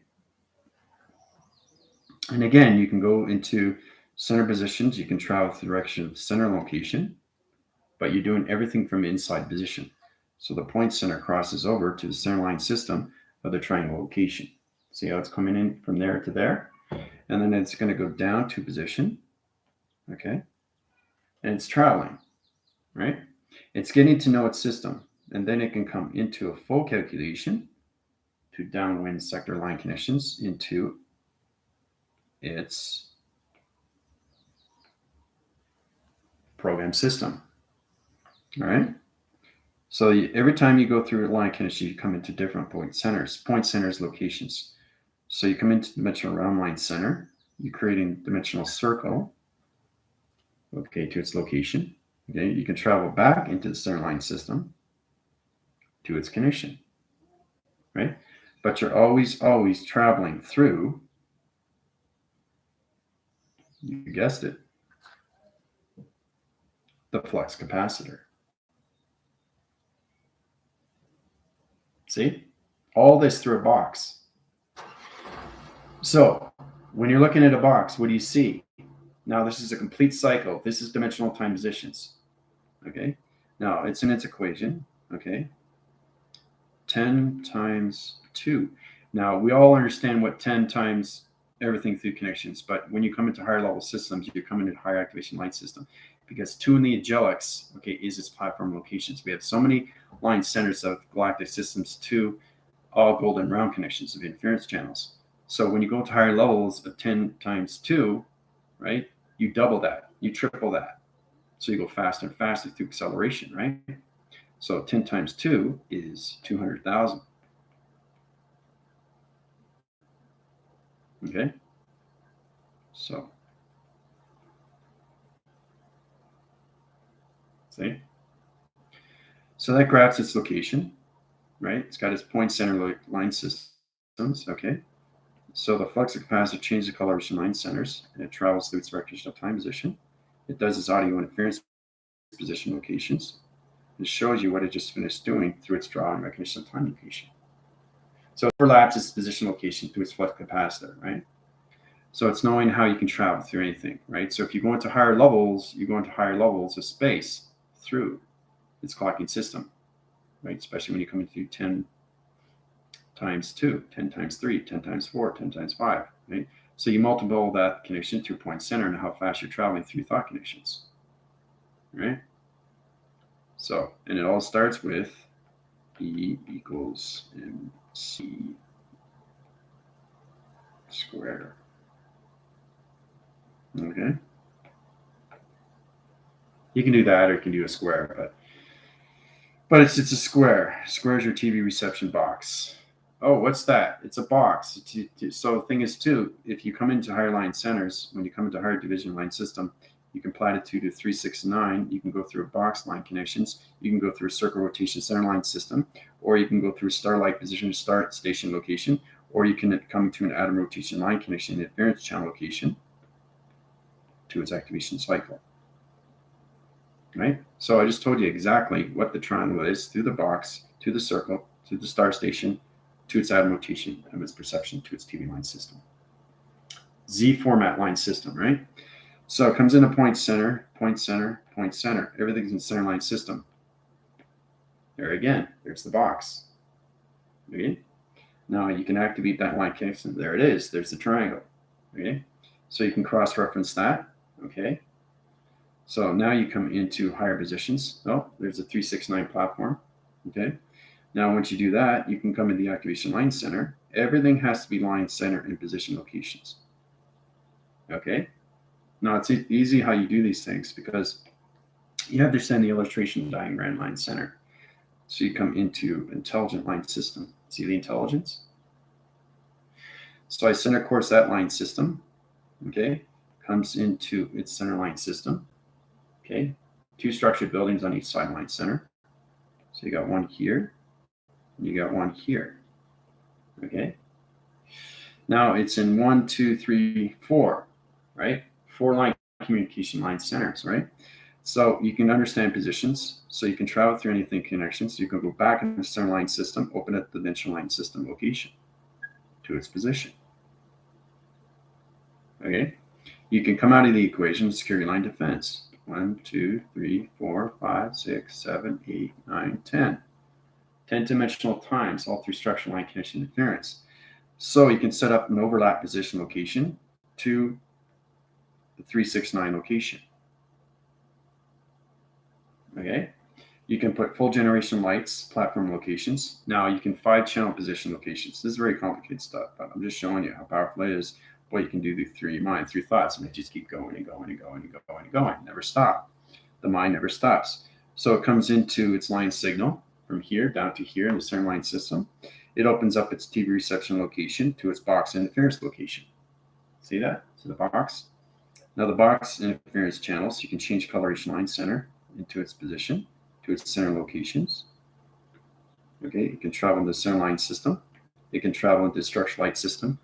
And again, you can go into center positions. You can travel the direction of center location, but you're doing everything from inside position. So the point center crosses over to the center line system of the triangle location. See how it's coming in from there to there? And then it's going to go down to position. Okay. And it's traveling, right? It's getting to know its system. And then it can come into a full calculation to downwind sector line connections into its program system. All right. So every time you go through a line connection, you come into different point centers locations. So you come into dimensional round line center, you're creating dimensional circle, okay, to its location. Okay, you can travel back into the center line system to its connection, right? But you're always traveling through, you guessed it, the flux capacitor. See? All this through a box. So when you're looking at a box, what do you see? Now this is a complete cycle. This is dimensional time positions. Okay? Now it's in its equation. Okay? 10 times 2. Now we all understand what 10 times everything through connections, but when you come into higher level systems, you're coming into higher activation line system, because 2 in the angelics, okay, is its platform locations. We have so many line centers of galactic systems, 2 all golden round connections of interference channels. So when you go to higher levels of 10 times 2, right, you double that, you triple that. So you go faster and faster through acceleration, right? So 10 times 2 is 200,000. Okay? So, see? So that graphs its location, right? It's got its point center line systems, okay? So the flux capacitor changes the coloration line centers, and it travels through its rotational time position. It does its audio interference position locations. It shows you what it just finished doing through its drawing recognition of time location. So it overlaps its position location through its flux capacitor, right? So it's knowing how you can travel through anything, right? So if you go into higher levels, you go into higher levels of space through its clocking system, right? Especially when you come into 10 times 2, 10 times 3, 10 times 4, 10 times 5, right? So you multiple that connection through point center and how fast you're traveling through thought connections, right? So, and it all starts with E equals MC squared. Okay. You can do that, or you can do a square, but it's a square. Square is your TV reception box. Oh, what's that? It's a box. So the thing is too, if you come into higher line centers, when you come into higher division line system, you can platitude to 3, 6, 9. You can go through a box line connections. You can go through a circle rotation center line system, or you can go through a starlight position start station location, or you can come to an atom rotation line connection interference channel location to its activation cycle. Right? So I just told you exactly what the triangle is through the box, to the circle, to the star station, to its atom rotation of its perception to its TV line system. Z format line system, right? So it comes into point center, point center, point center. Everything's in center line system. There again, there's the box. Okay? Now you can activate that line connection. There it is. There's the triangle. Okay? So you can cross-reference that. Okay? So now you come into higher positions. Oh, there's a 369 platform. Okay? Now once you do that, you can come in the activation line center. Everything has to be line center and position locations. Okay? Now it's easy how you do these things because you understand the illustration diagram line center. So you come into intelligent line system. See the intelligence? So I center course that line system. Okay? Comes into its center line system. Okay? 2 structured buildings on each side line center. So you got one here, and you got one here. Okay? Now it's in 1, 2, 3, 4, right? 4 line communication line centers, right? So you can understand positions. So you can travel through anything connections. So you can go back in the center line system, open up the dimensional line system location to its position. Okay? You can come out of the equation, security line defense. 1, 2, 3, 4, 5, 6, 7, 8, 9, 10. 10-dimensional times all through structural line connection interference. So you can set up an overlap position location to the 369 location. Okay? You can put full generation lights, platform locations. Now you can 5-channel position locations. This is very complicated stuff, but I'm just showing you how powerful it is, what you can do through your mind, through thoughts, and they just keep going and going and going and going and going. Never stop. The mind never stops. So it comes into its line signal from here down to here in the center line system. It opens up its TV reception location to its box interference location. See that? So the box. Now the box interference channels, you can change coloration line center into its position, to its center locations. Okay, it can travel in the center line system. It can travel into the structure light system.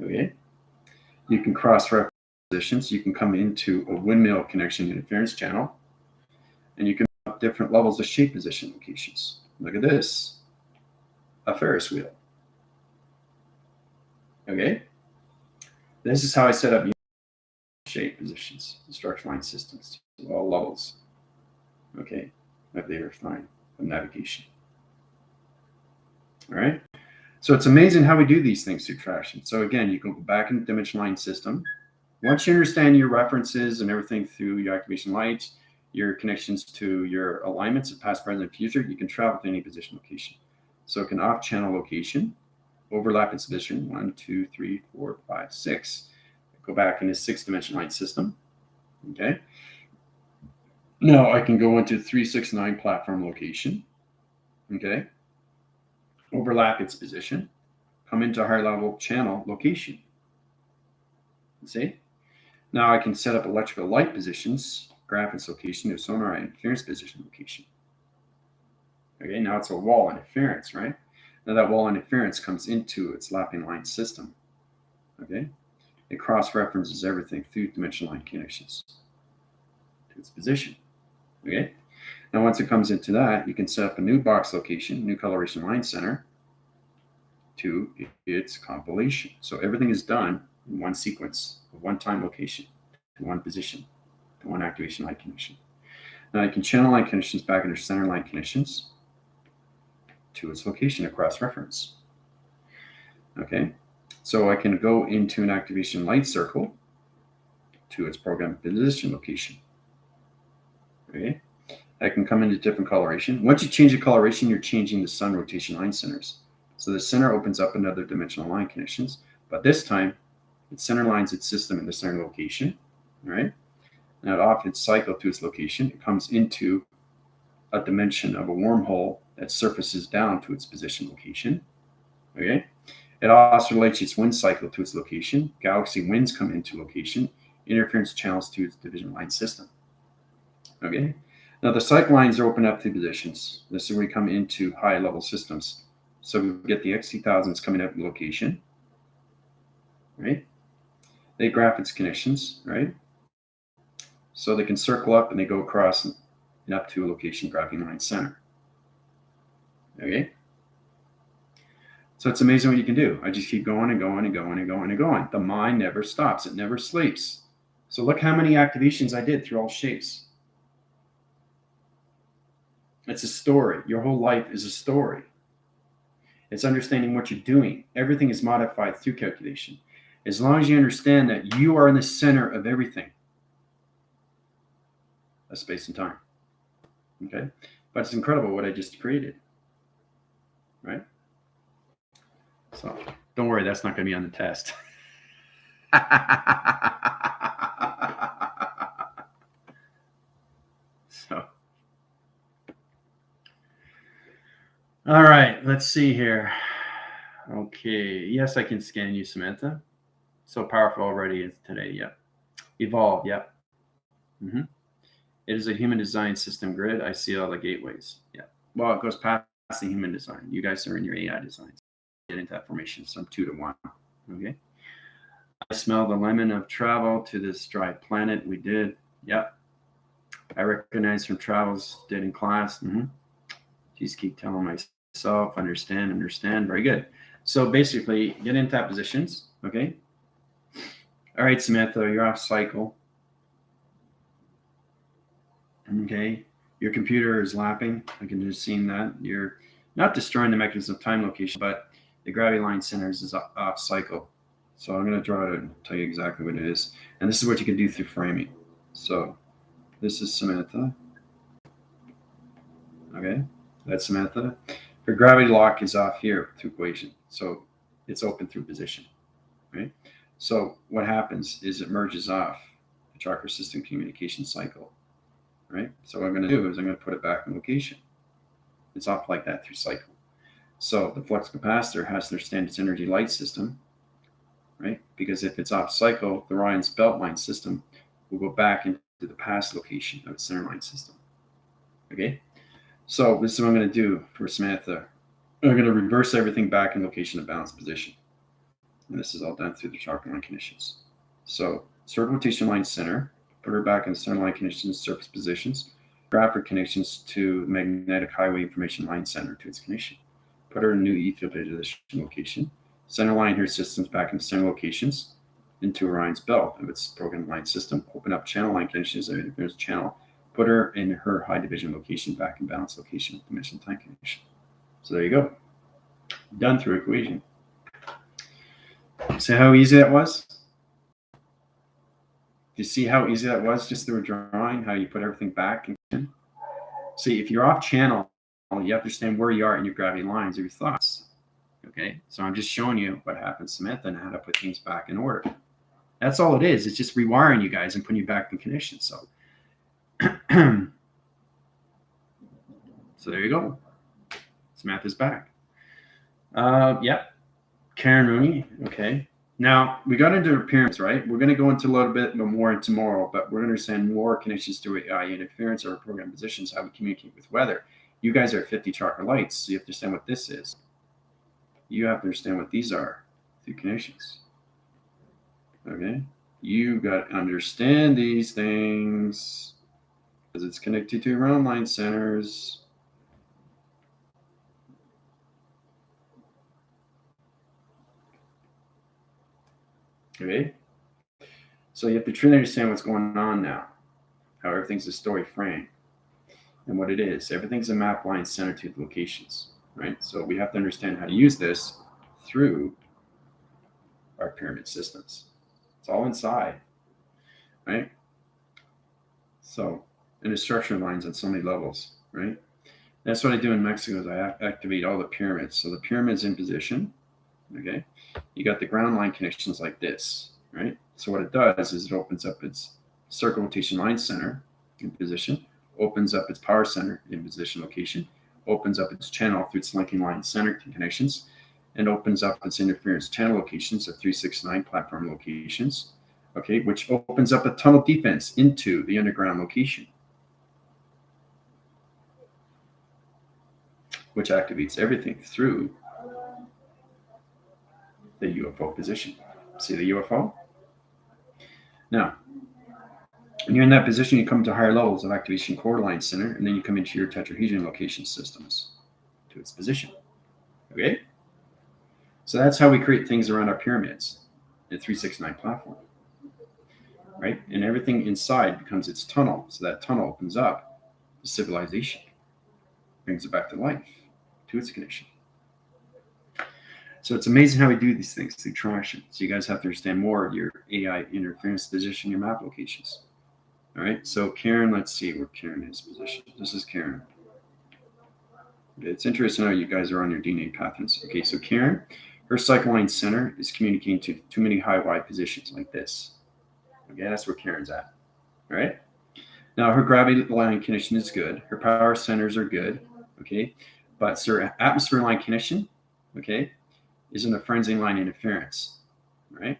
Okay, you can cross-reference positions. You can come into a windmill connection interference channel, and you can have different levels of shape position locations. Look at this, a Ferris wheel. Okay, this is how I set up shape positions, structure line systems, all levels. Okay, of the earth line of navigation. All right. So it's amazing how we do these things through traction. So again, you can go back in the dimension line system. Once you understand your references and everything through your activation lights, your connections to your alignments of past, present, and future, you can travel to any position location. So it can off-channel location, overlap its position, 1, 2, 3, 4, 5, 6. Go back in the 6-dimension line system. Okay. Now I can go into 3, 6, 9 platform location. Okay. Overlap its position, come into a higher level channel location. See? Now I can set up electrical light positions, graph its location to sonar interference position location. Okay, now it's a wall interference, right? Now that wall interference comes into its lapping line system. Okay, it cross-references everything through dimension line connections to its position. Okay, now once it comes into that, you can set up a new box location, new coloration line center to its compilation. So everything is done in one sequence, of one time location, to one position, to one activation line connection. Now I can channel line connections back into center line connections to its location across reference. Okay, so I can go into an activation light circle to its program position location. Okay, I can come into different coloration. Once you change the coloration, you're changing the sun rotation line centers. So the center opens up another dimensional line connections, but this time it center lines its system in the center location. Right, now it off its cycle to its location. It comes into a dimension of a wormhole that surfaces down to its position location. Okay, it also relates its wind cycle to its location. Galaxy winds come into location. Interference channels to its division line system. Okay, now the cycle lines are open up to positions. This is where we come into high level systems. So we get the XT1000s coming up in location. Right, they graph its connections. Right, so they can circle up and they go across and up to a location graphing line center. Okay, so it's amazing what you can do. I just keep going and going and going and going and going. The mind never stops. It never sleeps. So look how many activations I did through all shapes. It's a story. Your whole life is a story. It's understanding what you're doing. Everything is modified through calculation. As long as you understand that you are in the center of everything, of space and time. Okay? But it's incredible what I just created. Right? So don't worry, that's not going to be on the test. So, all right, let's see here. Okay, yes, I can scan you, Samantha. So powerful already today. Yep. Evolve. Yep. Mm-hmm. It is a human design system grid. I see all the gateways. Yeah. Well, it goes past the human design. You guys are in your AI designs. Get into that formation. Some 2 to 1. Okay. I smell the lemon of travel to this dry planet. We did. Yep. I recognize from travels did in class. Mm-hmm. Just keep telling myself, understand. Very good. So basically, get into that positions. Okay. All right, Samantha, you're off cycle. Okay. Your computer is lapping. I can just see that. You're not destroying the mechanism of time location, but the gravity line centers is off cycle. So I'm going to draw it and tell you exactly what it is. And this is what you can do through framing. So this is Samantha. Okay. That's Samantha. Her gravity lock is off here through equation. So it's open through position. Right. So what happens is it merges off the chakra system communication cycle. Right. So what I'm going to do is I'm going to put it back in location. It's off like that through cycle. So the flux capacitor has to understand its energy light system, right? Because if it's off cycle, the Orion's belt line system will go back into the past location of its center line system. Okay. So this is what I'm going to do for Samantha. I'm going to reverse everything back in location of balance position. And this is all done through the chakra line conditions. So circle rotation line center, put her back in the center line conditions, surface positions, graphic connections to magnetic highway information line center to its connection. Put her in a new E field position location. Center line her systems back in center locations into Orion's belt of its program line system. Open up channel line conditions if there's a channel. Put her in her high division location back in balance location with dimension time condition. So there you go. Done through equation. See how easy that was? Do you see how easy that was just through a drawing, how you put everything back? See, if you're off channel, you have to understand where you are in your gravity lines or your thoughts. Okay, so I'm just showing you what happens, Samantha, and how to put things back in order. That's all it is. It's just rewiring you guys and putting you back in condition. So, so there you go. Samantha's back. Yep. Karen Rooney. Okay. Now we got into appearance, right? We're going to go into a little bit more tomorrow, but we're going to understand more connections to AI interference or program positions, how we communicate with weather. You guys are 50 chakra lights, so you have to understand what this is. You have to understand what these are through connections. Okay, you got to understand these things because it's connected to round line centers. Okay, so you have to truly understand what's going on now, how everything's a story frame, and what it is. Everything's a map line centered to the locations, right? So we have to understand how to use this through our pyramid systems. It's all inside, right? So, and the structure lines on so many levels, right? That's what I do in Mexico is I activate all the pyramids. So the pyramid's in position, okay? You got the ground line connections like this, right? So what it does is it opens up its circle rotation line center in position, opens up its power center in position location, opens up its channel through its linking line center connections, and opens up its interference channel locations of 369 platform locations, okay, which opens up a tunnel defense into the underground location, which activates everything through the UFO position. See the UFO? Now, when you're in that position, you come to higher levels of activation core line center, and then you come into your tetrahedron location systems to its position. Okay? So that's how we create things around our pyramids in 369 platform. Right? And everything inside becomes its tunnel. So that tunnel opens up to civilization, brings it back to life, to its connection. So it's amazing how we do these things through traction. So you guys have to understand more of your AI interference position, your map locations. All right. So Karen, let's see where Karen is positioned. This is Karen. Okay, it's interesting how you guys are on your DNA patterns. Okay, so Karen, her cycle line center is communicating to too many high wide positions like this. Okay, that's where Karen's at. All right. Now her gravity line condition is good. Her power centers are good. Okay, but her atmosphere line condition, okay, is in the frenzy line interference, right?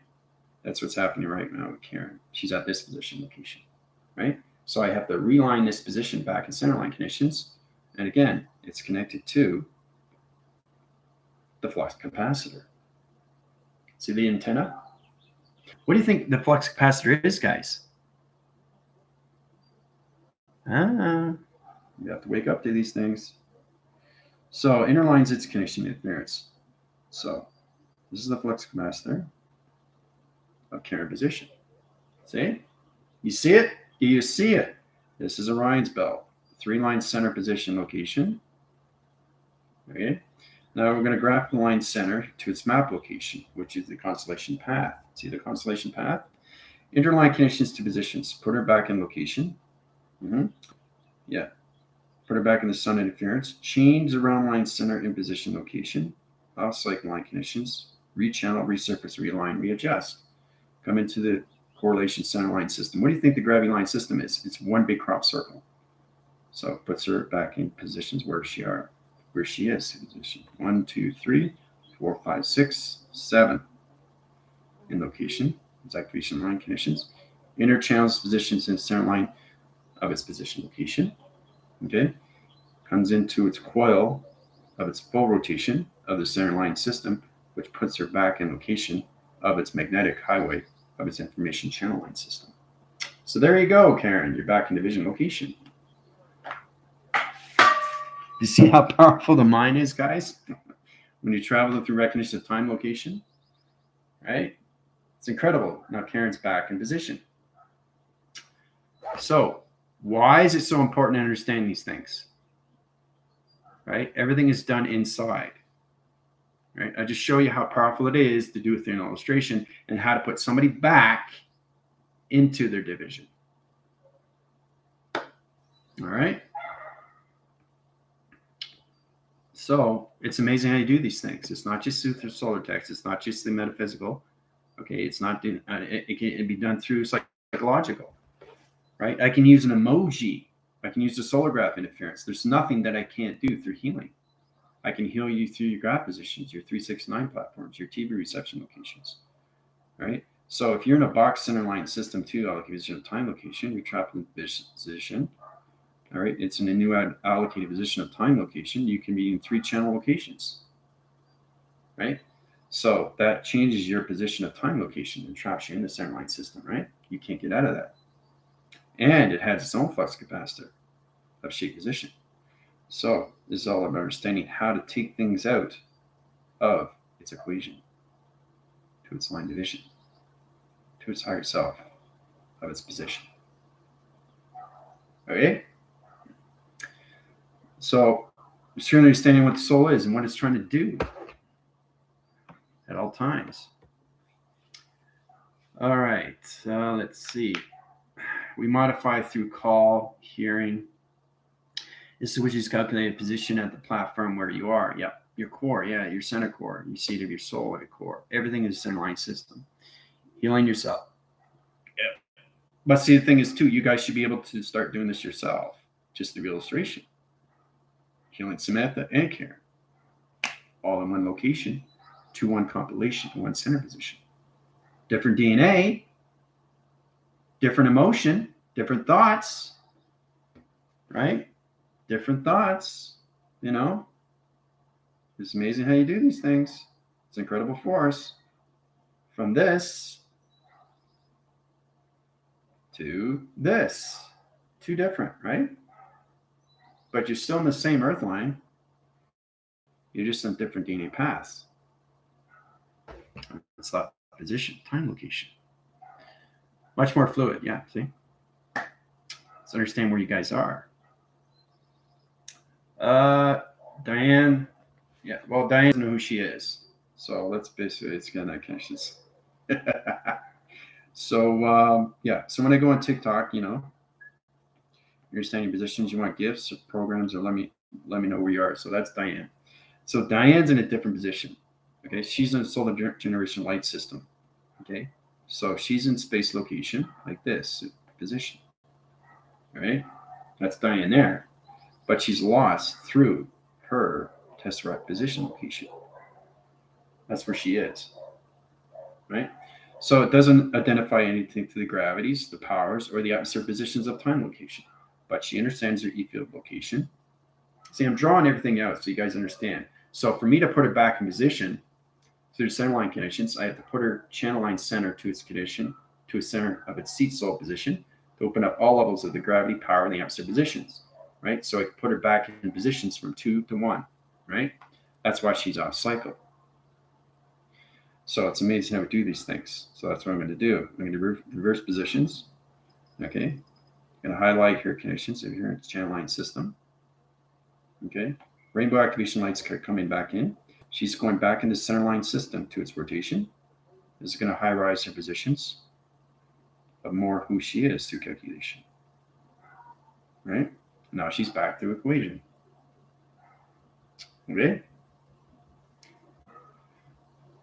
That's what's happening right now with Karen. She's at this position location, right? So I have to reline this position back in center line conditions. And again, it's connected to the flux capacitor. See the antenna? What do you think the flux capacitor is, guys? You have to wake up to these things. So interlines its connection interference. So this is the flux capacitor of Karen position. See? You see it? Do you see it? This is Orion's belt. 3-line center position location. Okay. Now we're going to graph the line center to its map location, which is the constellation path. See the constellation path? Interline connections to positions. Put her back in location. Yeah. Put her back in the sun interference. Change the round line center in position location. Off cycle line connections. Rechannel, resurface, realign, readjust. Come into the correlation center line system. What do you think the gravity line system is? It's one big crop circle. So it puts her back in positions where she is. Position 1, 2, 3, 4, 5, 6, 7 in location. It's activation line conditions. Inner channels positions in center line of its position location. Okay. comes into its coil of its full rotation of the center line system, which puts her back in location of its magnetic highway of its information channel line system. So there you go, Karen. You're back in division location. You see how powerful the mind is, guys? When you travel through recognition of time location, right? It's incredible. Now Karen's back in position. So why is it so important to understand these things? Right? Everything is done inside. Right? I just show you how powerful it is to do it through an illustration and how to put somebody back into their division. All right. So it's amazing how you do these things. It's not just through solar text. It's not just the metaphysical. Okay. It's not, it can be done through psychological, right? I can use an emoji. I can use the solar graph interference. There's nothing that I can't do through healing. I can heal you through your graph positions, your 369 platforms, your TV reception locations, right? So if you're in a box center line system too, allocation of time location, you're trapped in position, all right? It's in a new allocated position of time location. You can be in 3 channel locations, right? So that changes your position of time location and traps you in the center line system, right? You can't get out of that. And it has its own flux capacitor of shape position. So this is all about understanding how to take things out of its equation to its line division, to its higher self of its position. Okay? So it's really understanding what the soul is and what it's trying to do at all times. All right, let's see. We modify through call, hearing. This is which is calculated position at the platform where you are. Yep, your core, yeah, your center core, your seat of your soul at a core. Everything is a center line system. Healing yourself. Yep. But see, the thing is, too, you guys should be able to start doing this yourself. Just the illustration. Healing Samantha and Karen. All in one location, 2-1 compilation, 1 center position. Different DNA, different emotion, different thoughts, right? Different thoughts, you know. It's amazing how you do these things. It's incredible force. From this to this. 2 different, right? But you're still in the same earth line. You're just on different DNA paths. It's that position, time location. Much more fluid, yeah, see? Let's understand where you guys are. Diane, yeah, well, Diane doesn't know who she is. So let's basically, it's gonna connections. So, yeah, so when I go on TikTok, you know, you're standing positions, you want gifts or programs, or let me know where you are. So that's Diane. So Diane's in a different position. Okay, she's in a solar generation light system. Okay, so she's in space location like this position. All right, that's Diane there, but she's lost through her tesseract position location. That's where she is. Right. So it doesn't identify anything to the gravities, the powers, or the atmosphere positions of time location, but she understands her E-field location. See, I'm drawing everything out so you guys understand. So for me to put her back in position through center line conditions, I have to put her channel line center to its condition, to a center of its seat soul position, to open up all levels of the gravity, power, and the atmosphere positions, right? So I can put her back in positions from 2 to 1, right? That's why she's off cycle. So it's amazing how we do these things. So that's what I'm going to do. I'm going to reverse positions. Okay. I'm going to highlight her conditions if you're in the channel line system. Okay. Rainbow activation lights coming back in. She's going back in the center line system to its rotation. This is going to high rise her positions of more who she is through calculation. Right. Now she's back through equation. Okay.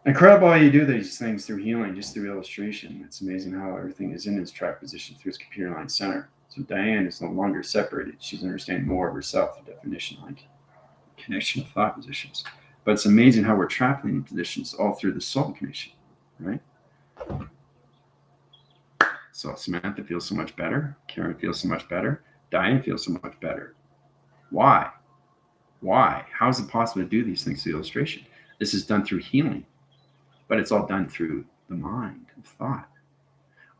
Incredible how you do these things through healing, just through illustration. It's amazing how everything is in its track position through its computer line center. So Diane is no longer separated. She's understanding more of herself, the definition, like connection of thought positions. But it's amazing how we're traveling positions all through the soul connection, right? So Samantha feels so much better. Karen feels so much better. Diane feels so much better. Why? Why? How is it possible to do these things through illustration? This is done through healing, but it's all done through the mind of thought,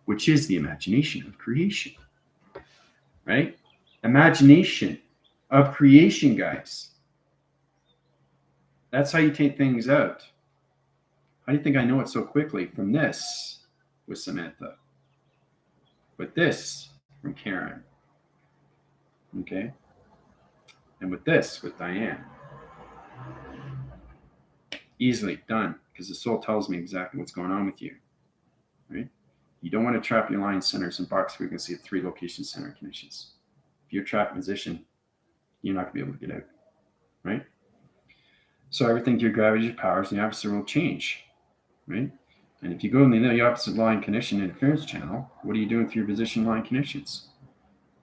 which is the imagination of creation, right? Imagination of creation, guys. That's how you take things out. How do you think I know it so quickly? From this with Samantha, with this from Karen, okay? And with this with Diane. Easily done, because the soul tells me exactly what's going on with you, right? You don't want to trap your line centers in box frequency at 3 location center connections. If you're trapped in position, you're not going to be able to get out, right? So everything to your gravity, your powers, and the opposite will change, right? And if you go in the opposite line connection interference channel, what are you doing through your position line connections?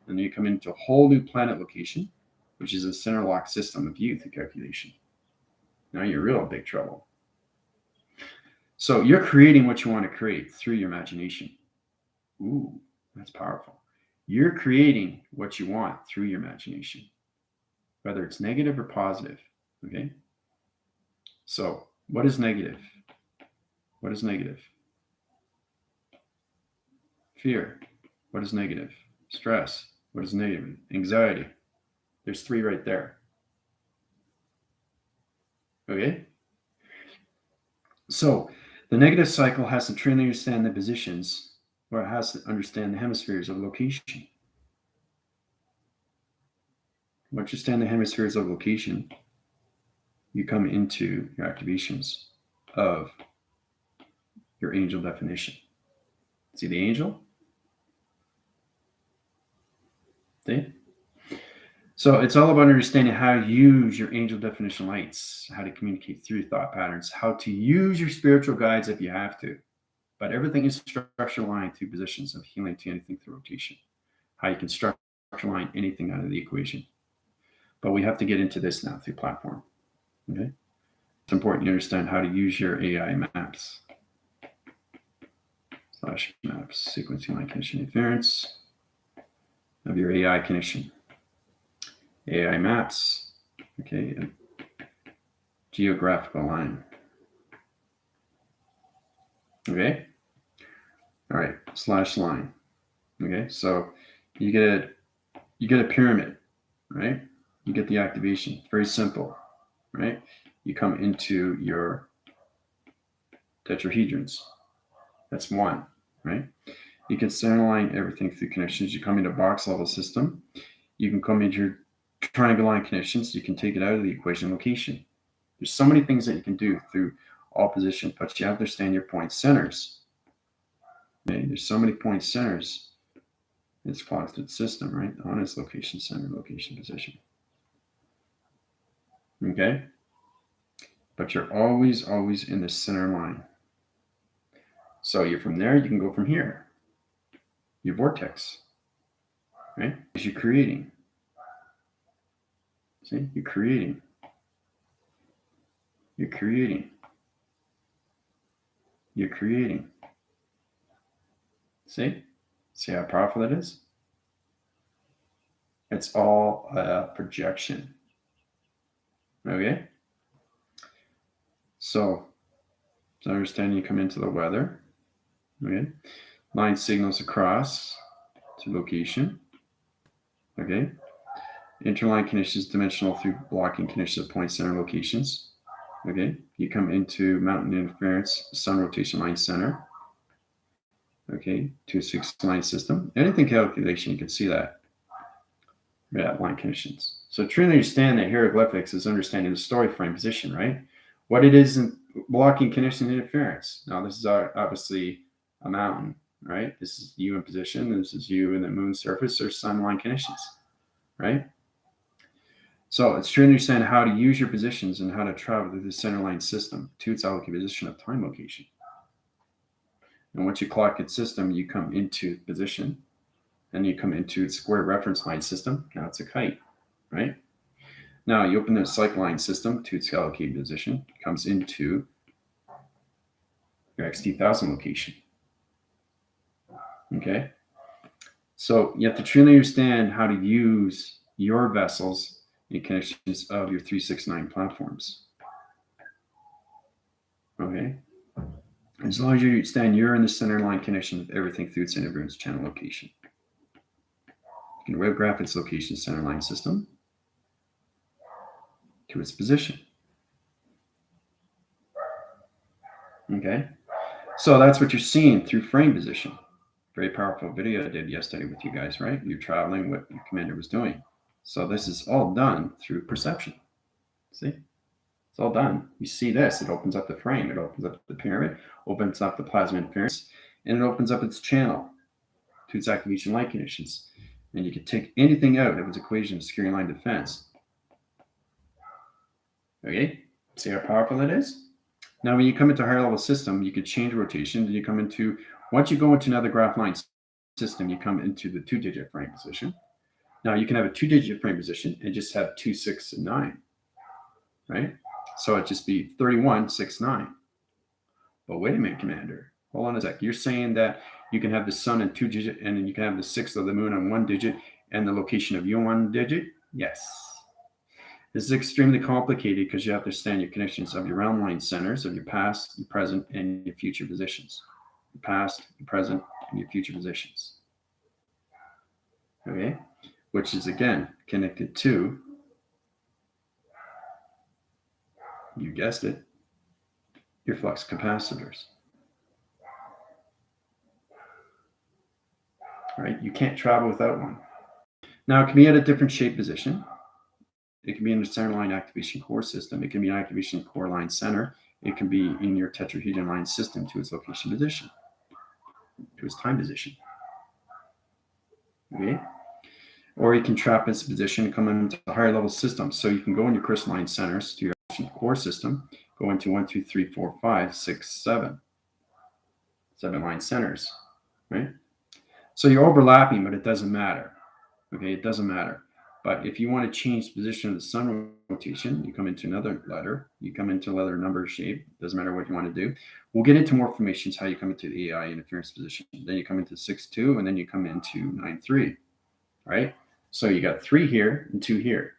And then you come into a whole new planet location, which is a center lock system of you through calculation. Now you're real big trouble. So you're creating what you want to create through your imagination. Ooh, that's powerful. You're creating what you want through your imagination, whether it's negative or positive, okay? So what is negative? What is negative? Fear. What is negative? Stress. What is negative? Anxiety. There's 3 right there. Okay? So the negative cycle has to truly understand the positions, or it has to understand the hemispheres of location. Once you understand the hemispheres of location, you come into your activations of your angel definition. See the angel? See? So it's all about understanding how to use your angel definition lights, how to communicate through thought patterns, how to use your spiritual guides if you have to. But everything is structure line through positions of healing to anything through rotation. How you can structure line anything out of the equation. But we have to get into this now through platform. Okay? It's important you understand how to use your AI maps. / maps, sequencing line connection interference of your AI connection. AI maps, okay, geographical line. Okay, all right, / line. Okay, so you get a pyramid, right? You get the activation. It's very simple, right? You come into your tetrahedrons. That's 1, right? You can center line everything through connections. You come into box level system. You can come into your triangle line connections. You can take it out of the equation location. There's so many things that you can do through all position, but you have to understand your point centers. Okay? There's so many point centers. It's closeted system, right? On its location, center, location, position. Okay? But you're always in the center line. So you're from there, you can go from here. Your vortex, right? Because you're creating. See, you're creating. You're creating. You're creating. See? See how powerful that is? It's all a projection. Okay? So understand you come into the weather. Okay? Line signals across to location. Okay? Interline connections dimensional through blocking connections of point center locations. Okay? You come into mountain interference, sun rotation line center. Okay? 2-6 line system. Anything calculation, you can see that. Yeah, line connections. So truly understand that hieroglyphics is understanding the story frame position, right? What it is in blocking connection interference. Now, this is obviously a mountain, right? This is you in position. This is you in the moon surface or sun line connections, right? So it's truly understand how to use your positions and how to travel through the center line system to its allocated position of time location. And once you clock its system, you come into position. Then you come into its square reference line system. Now it's a kite, right? Now you open the cycle line system to its allocated position. It comes into your XT1000 location. Okay? So you have to truly understand how to use your vessels any connections of your 369 platforms. Okay. As long as you understand you're in the center line connection of everything through its interference channel location. You can wave graph its location center line system to its position. Okay. So that's what you're seeing through frame position. Very powerful video I did yesterday with you guys, right? You're traveling what your commander was doing. So this is all done through perception. See? It's all done. You see this. It opens up the frame. It opens up the pyramid, opens up the plasma interference, and it opens up its channel to its activation light conditions. And you can take anything out of its equation of securing line defense. Okay? See how powerful it is? Now, when you come into a higher level system, you could change rotation. And you come into, once you go into another graph line system, you come into the 2-digit frame position. Now, you can have a 2-digit frame position and just have 2, 6, and 9, right? So it'd just be 31, 6, 9. But wait a minute, Commander. Hold on a sec. You're saying that you can have the sun in 2-digit, and then you can have the 6th of the moon on 1-digit, and the location of your 1-digit? Yes. This is extremely complicated because you have to understand your connections of your round line centers of your past, your present, and your future positions. Your past, your present, and your future positions. Okay? Which is, again, connected to, you guessed it, your flux capacitors. Right? You can't travel without one. Now, it can be at a different shape position. It can be in the center line activation core system. It can be an activation core line center. It can be in your tetrahedron line system to its location position, to its time position. Okay? Or you can trap its position and come into a higher level system. So you can go in your crystalline centers to your core system, go into 1, 2, 3, 4, 5, 6, 7. 7 line centers, right? So you're overlapping, but it doesn't matter. Okay, it doesn't matter. But if you want to change the position of the sun rotation, you come into another letter. You come into letter number shape. Doesn't matter what you want to do. We'll get into more formations, how you come into the AI interference position. Then you come into 6-2, and then you come into 9-3, right? So you got 3 here and 2 here.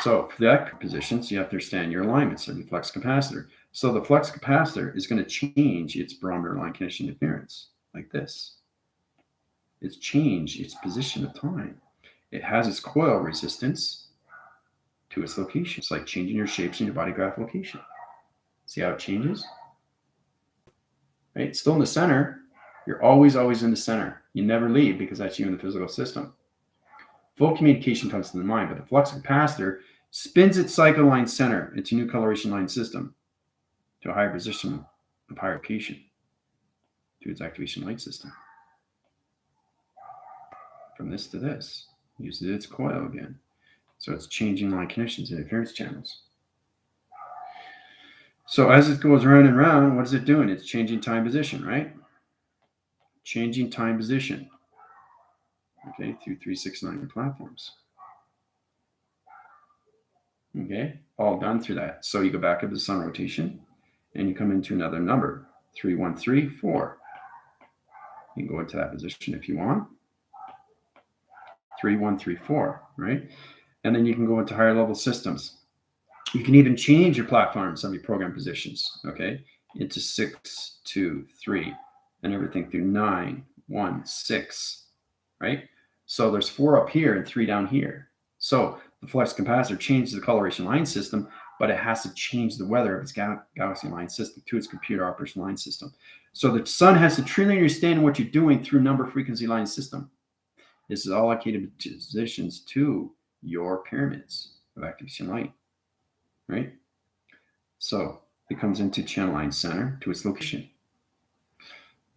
So for that positions, you have to understand your alignments of your flux capacitor. So the flux capacitor is going to change its barometer line condition interference like this. It's changed its position of time. It has its coil resistance to its location. It's like changing your shapes in your body graph location. See how it changes? Right? Still in the center. You're always in the center. You never leave because that's you in the physical system. Full communication comes to the mind, but the flux capacitor spins its cycle line center into new coloration line system to a higher position of higher location to its activation light system. From this to this, uses its coil again. So it's changing line connections and interference channels. So as it goes round and round, what is it doing? It's changing time position, right? Changing time position. Okay, through 369 platforms. Okay, all done through that. So you go back up to the sun rotation and you come into another number, 3, 1, 3, 4. You can go into that position if you want. 3, 1, 3, 4, right? And then you can go into higher level systems. You can even change your platforms of your program positions, okay, into 6, 2, 3, and everything through 9, 1, 6, right? So there's 4 up here and 3 down here. So the flux capacitor changes the coloration line system, but it has to change the weather of its galaxy line system to its computer operation line system. So the sun has to truly understand what you're doing through number frequency line system. This is allocated positions to your pyramids of activation light, right? So it comes into channel line center to its location.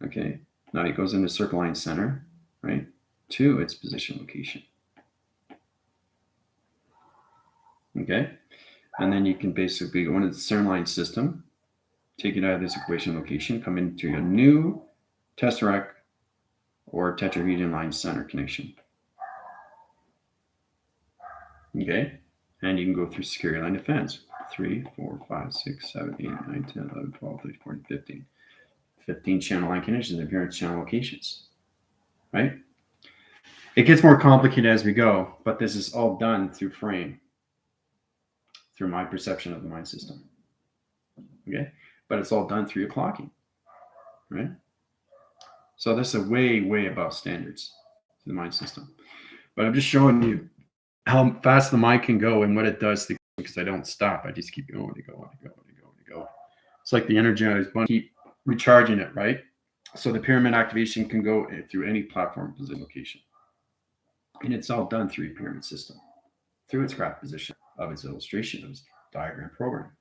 Okay, now it goes into circle line center, right, to its position location. Okay, and then you can basically go into the center line system, take it out of this equation location, come into a new tesseract or tetrahedron line center connection. Okay, and you can go through security line defense 3, 4, 5, 6, 7, 8, 9, 10, 11, 12, 13, 14, 15. 15 channel line connections, appearance channel locations, right? It gets more complicated as we go, but this is all done through frame, through my perception of the mind system. Okay, but it's all done through your clocking, right? So this is way, way above standards to the mind system. But I'm just showing you how fast the mind can go and what it does to, because I don't stop. I just keep going to go and go and go and go. It's like the energized bunny, keep recharging it, right? So the pyramid activation can go through any platform position location. And it's all done through your pyramid system, through its graph position of its illustration of its diagram program.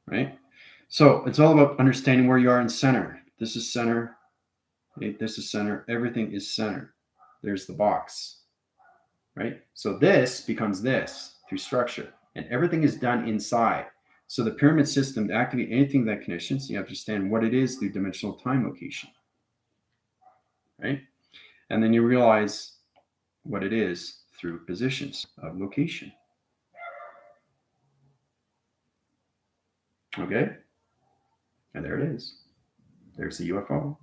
Right? So it's all about understanding where you are in center. This is center. Okay? This is center. Everything is center. There's the box. Right? So this becomes this through structure. And everything is done inside. So the pyramid system, to activate anything that connections, you have to understand what it is through dimensional time location. Right? And then you realize what it is through positions of location. Okay? And there it is. There's the UFO.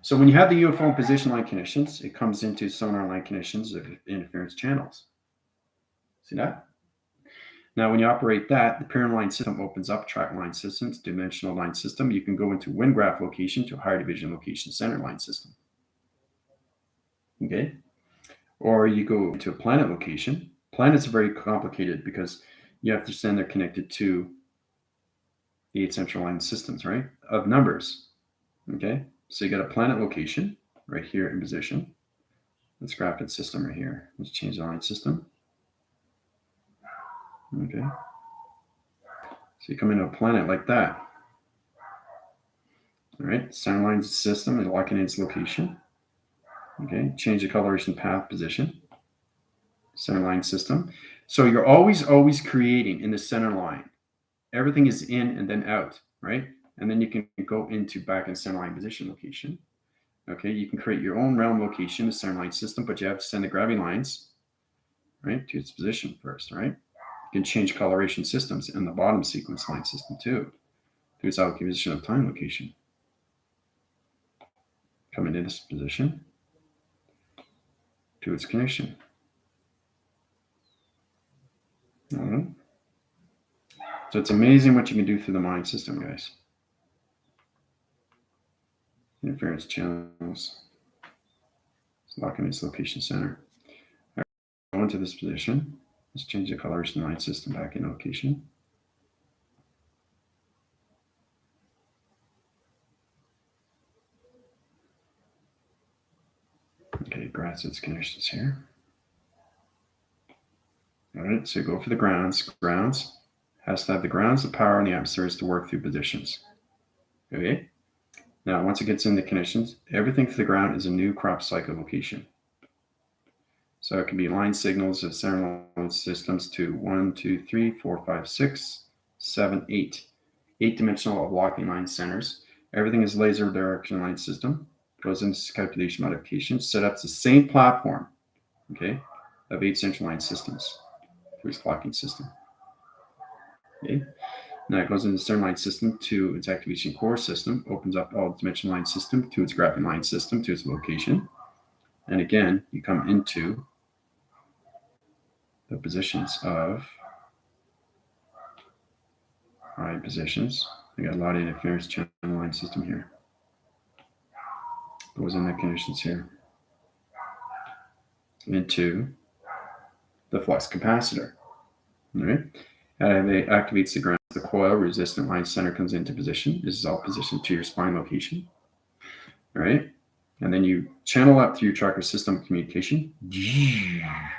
So when you have the UFO in position line connections, it comes into sonar line connections of interference channels. See that? Now, when you operate that, the pyramid line system opens up track line systems, dimensional line system. You can go into wind graph location to higher division location center line system. Okay? Or you go to a planet location. Planets are very complicated because you have to understand they're connected to the 8 central line systems, right? Of numbers. Okay? So you got a planet location right here in position. Let's graph its system right here. Let's change the line system. Okay. So you come into a planet like that. All right. Center line system and lock in its location. Okay. Change the coloration path position. Center line system. So you're always creating in the center line. Everything is in and then out, right? And then you can go into back in center line position location. Okay, you can create your own realm location, the center line system, but you have to send the gravity lines, right, to its position first, right? You can change coloration systems in the bottom sequence line system too, to its allocation of time location. Come into this position to its connection. All right. So it's amazing what you can do through the mind system, guys. Interference channels. Let's lock in its location center. All right, go into this position. Let's change the coloration line system back in location. Okay, grasp its connections here. All right, so go for the grounds. Grounds has to have the grounds, the power, and the atmospheres to work through positions. Okay. Now, once it gets in the connections, everything for the ground is a new crop cycle location. So it can be line signals of center line systems to 1, 2, 3, 4, 5, 6, 7, 8. 8-dimensional locking line centers. Everything is laser direction line system. Goes into calculation modification. Set up the same platform, okay, of 8 central line systems through its clocking system. Okay. Now it goes into the center line system to its activation core system, opens up all dimension line system to its graphing line system to its location. And again, you come into the positions of line positions. I got a lot of interference channel line system here. Goes in the conditions here. Into the flux capacitor. All right. And it activates the ground. The coil resistant line center comes into position. This is all positioned to your spine location. All right. And then you channel up through your tracker system communication,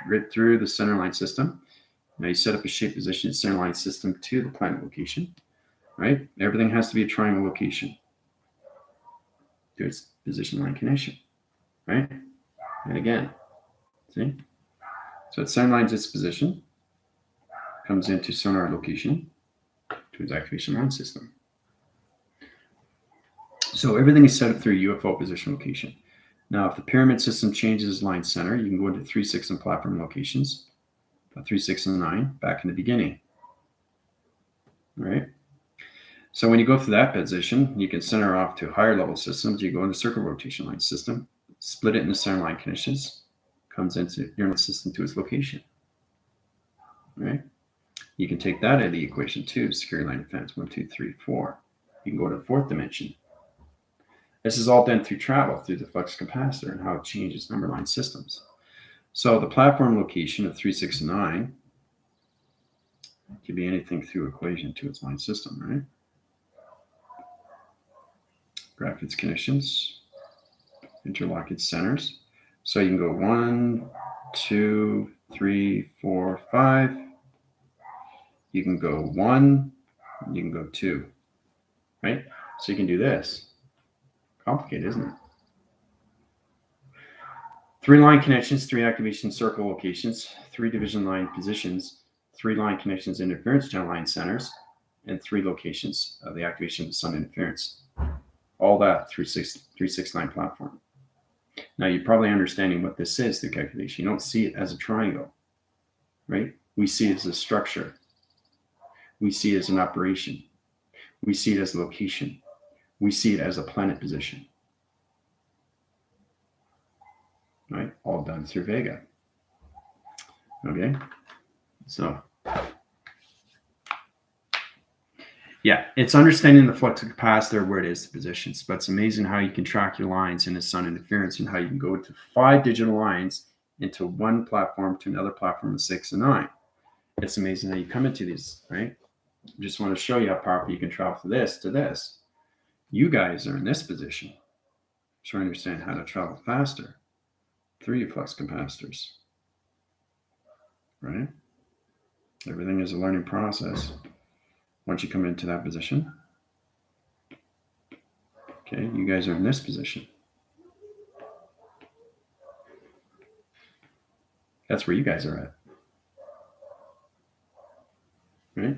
right through the center line system. Now you set up a shape position center line system to the planet location. Right. Everything has to be a triangle location to its position line connection. Right. And again, see? So its center line's its position, comes into sonar location to its activation line system. So everything is set up through UFO position location. Now, if the pyramid system changes line center, you can go into 3, 6, and platform locations. 3, 6, and 9 back in the beginning. All right. So when you go through that position, you can center off to higher level systems. You go into circle rotation line system, split it into centerline conditions, comes into your system to its location. Right? You can take that out of the equation too. Security line defense 1, 2, 3, 4. You can go to the fourth dimension. This is all done through travel, through the flux capacitor and how it changes number line systems. So the platform location of 3, 6, and 9 could be anything through equation to its line system, right? Graph its conditions, interlock its centers. So you can go 1, 2, 3, 4, 5. You can go 1, you can go 2, right? So you can do this. Complicated, isn't it? 3 line connections, 3 activation circle locations, 3 division line positions, 3 line connections, interference channel line centers, and 3 locations of the activation of the sun interference. All that through 369 platform. Now you're probably understanding what this is, the calculation. You don't see it as a triangle, right? We see it as a structure. We see it as an operation. We see it as a location. We see it as a planet position. Right? All done through Vega. Okay? So, yeah, it's understanding the flux capacitor where it is, the positions, but it's amazing how you can track your lines in the sun interference and how you can go to 5 digital lines into one platform to another platform of 6 and 9. It's amazing how you come into these, right? I just want to show you how powerful you can travel from this to this. You guys are in this position. Trying to understand how to travel faster through your flux capacitors, right? Everything is a learning process. Once you come into that position, okay, you guys are in this position. That's where you guys are at, right?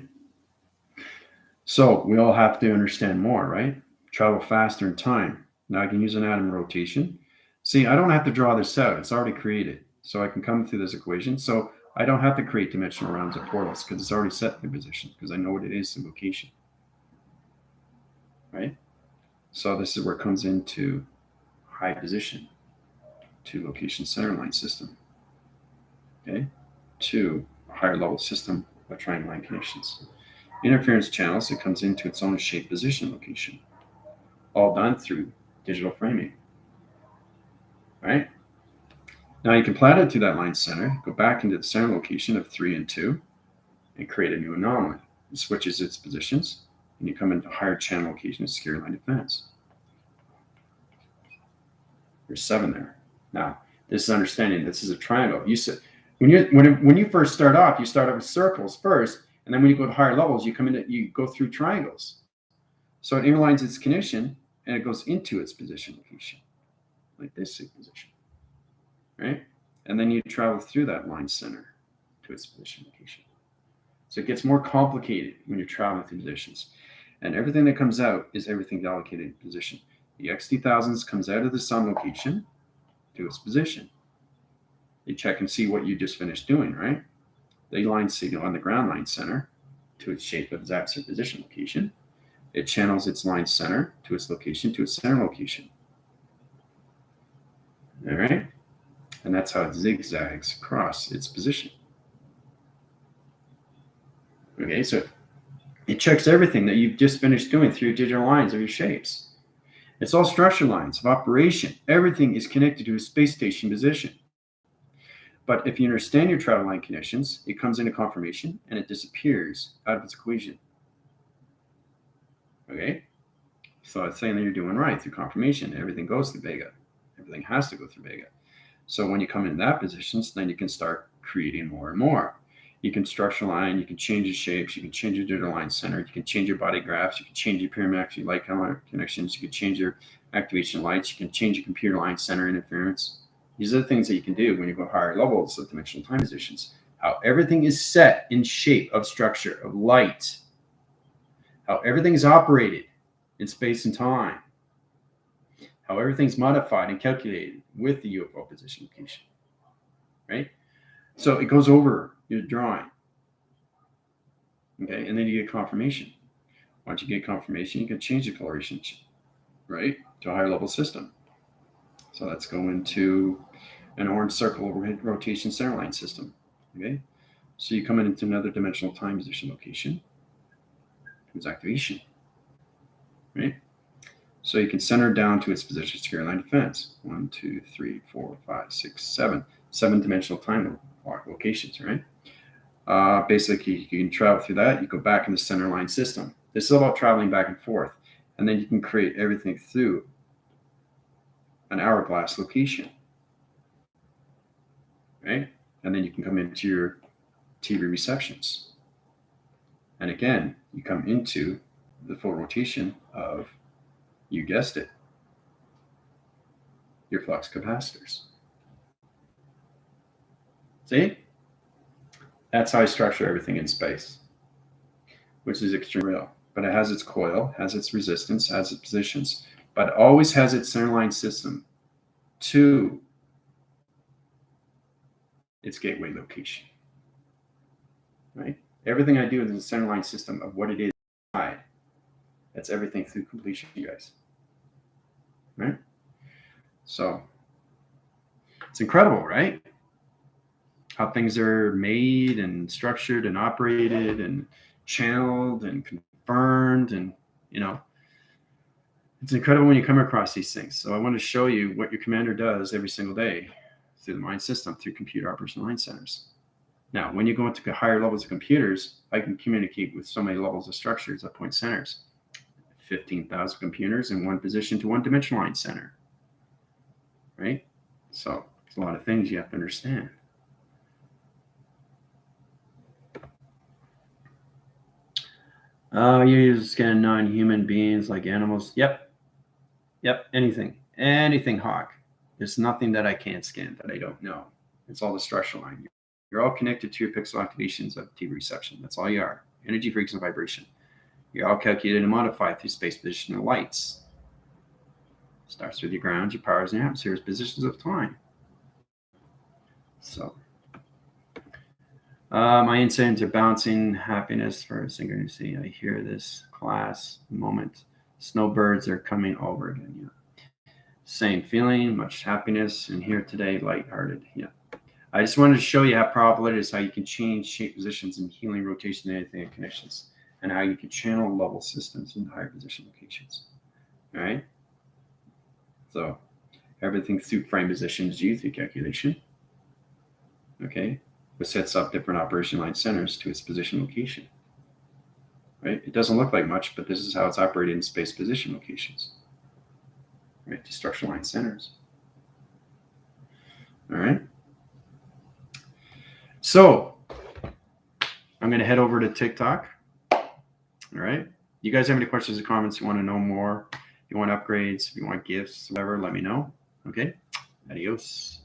So we all have to understand more, right? Travel faster in time. Now I can use an atom rotation. See, I don't have to draw this out. It's already created. So I can come through this equation. So I don't have to create dimensional rounds or portals because it's already set in position because I know what it is, the location, right? So this is where it comes into high position to location centerline system, okay, to a higher level system of triangle line connections. Interference channels, it comes into its own shape position location, all done through digital framing, right? Now you can plot it to that line center, go back into the center location of 3 and 2, and create a new anomaly. It switches its positions, and you come into higher channel location of security line defense. There's 7 there. Now, this is understanding this is a triangle. You said when you first start off, you start off with circles first, and then when you go to higher levels, you go through triangles. So it interlines its connection, and it goes into its position location, like this position, right? And then you travel through that line center to its position location. So it gets more complicated when you're traveling through positions. And everything that comes out is everything allocated in position. The XT1000s comes out of the sun location to its position. You check and see what you just finished doing, right? The line signal on the ground line center to its shape of its absolute position location. It channels its line center to its location to its center location. All right? And that's how it zigzags across its position. Okay, so it checks everything that you've just finished doing through your digital lines of your shapes. It's all structure lines of operation. Everything is connected to a space station position. But if you understand your travel line conditions, it comes into confirmation and it disappears out of its equation. Okay? So it's saying that you're doing right through confirmation. Everything goes through Vega. Everything has to go through Vega. So when you come in that position, then you can start creating more and more. You can structure line, you can change your shapes, you can change your digital line center, you can change your body graphs, you can change your pyramid your light connections, you can change your activation lights, you can change your computer line center interference. These are the things that you can do when you go higher levels of dimensional time positions. How everything is set in shape of structure, of light. How everything is operated in space and time. How everything's modified and calculated with the UFO position location. Right? So it goes over your drawing. Okay, and then you get confirmation. Once you get confirmation, you can change the coloration, right, to a higher level system. So let's go into an orange circle rotation centerline system. Okay, so you come into another dimensional time position location. Here's activation. Right. So you can center down to its position secure line defense. 1, 2, 3, 4, 5, 6, 7. 7-dimensional time locations, right? Basically, you can travel through that. You go back in the center line system. This is about traveling back and forth. And then you can create everything through an hourglass location, right? And then you can come into your TV receptions. And again, you come into the full rotation of, you guessed it, your flux capacitors. See? That's how I structure everything in space, which is extremely real. But it has its coil, has its resistance, has its positions, but it always has its centerline system to its gateway location, right? Everything I do is a centerline system of what it is. That's everything through completion, you guys, right? So it's incredible, right? How things are made and structured and operated and channeled and confirmed, and it's incredible when you come across these things. So I want to show you what your commander does every single day through the mind system, through computer operation line centers. Now, when you go into higher levels of computers, I can communicate with so many levels of structures at point centers. 15,000 computers in one position to one dimensional line center, right? So there's a lot of things you have to understand. You scan non-human beings like animals. Yep. Anything, Hawk. There's nothing that I can't scan that I don't know. It's all the structural line. You're all connected to your pixel activations of TV reception. That's all you are. Energy, frequency, and vibration. You're all calculated and modified through space position and lights. Starts with your ground, your powers, and your atmospheres, positions of time. So, my incidents are bouncing happiness for synchronicity. I hear this class moment. Snowbirds are coming over again. Yeah. Same feeling, much happiness, and here today, lighthearted. Yeah. I just wanted to show you how powerful it is, how you can change shape positions and healing rotation and anything and connections, and how you can channel level systems into higher position locations. All right. So everything through frame positions used through calculation. Okay. Which sets up different operation line centers to its position location. Right. It doesn't look like much, but this is how it's operated in space position locations. Right. To structural line centers. All right. So I'm going to head over to TikTok. All right. You guys have any questions or comments? You want to know more? You want upgrades? You want gifts? Whatever, let me know. Okay. Adios.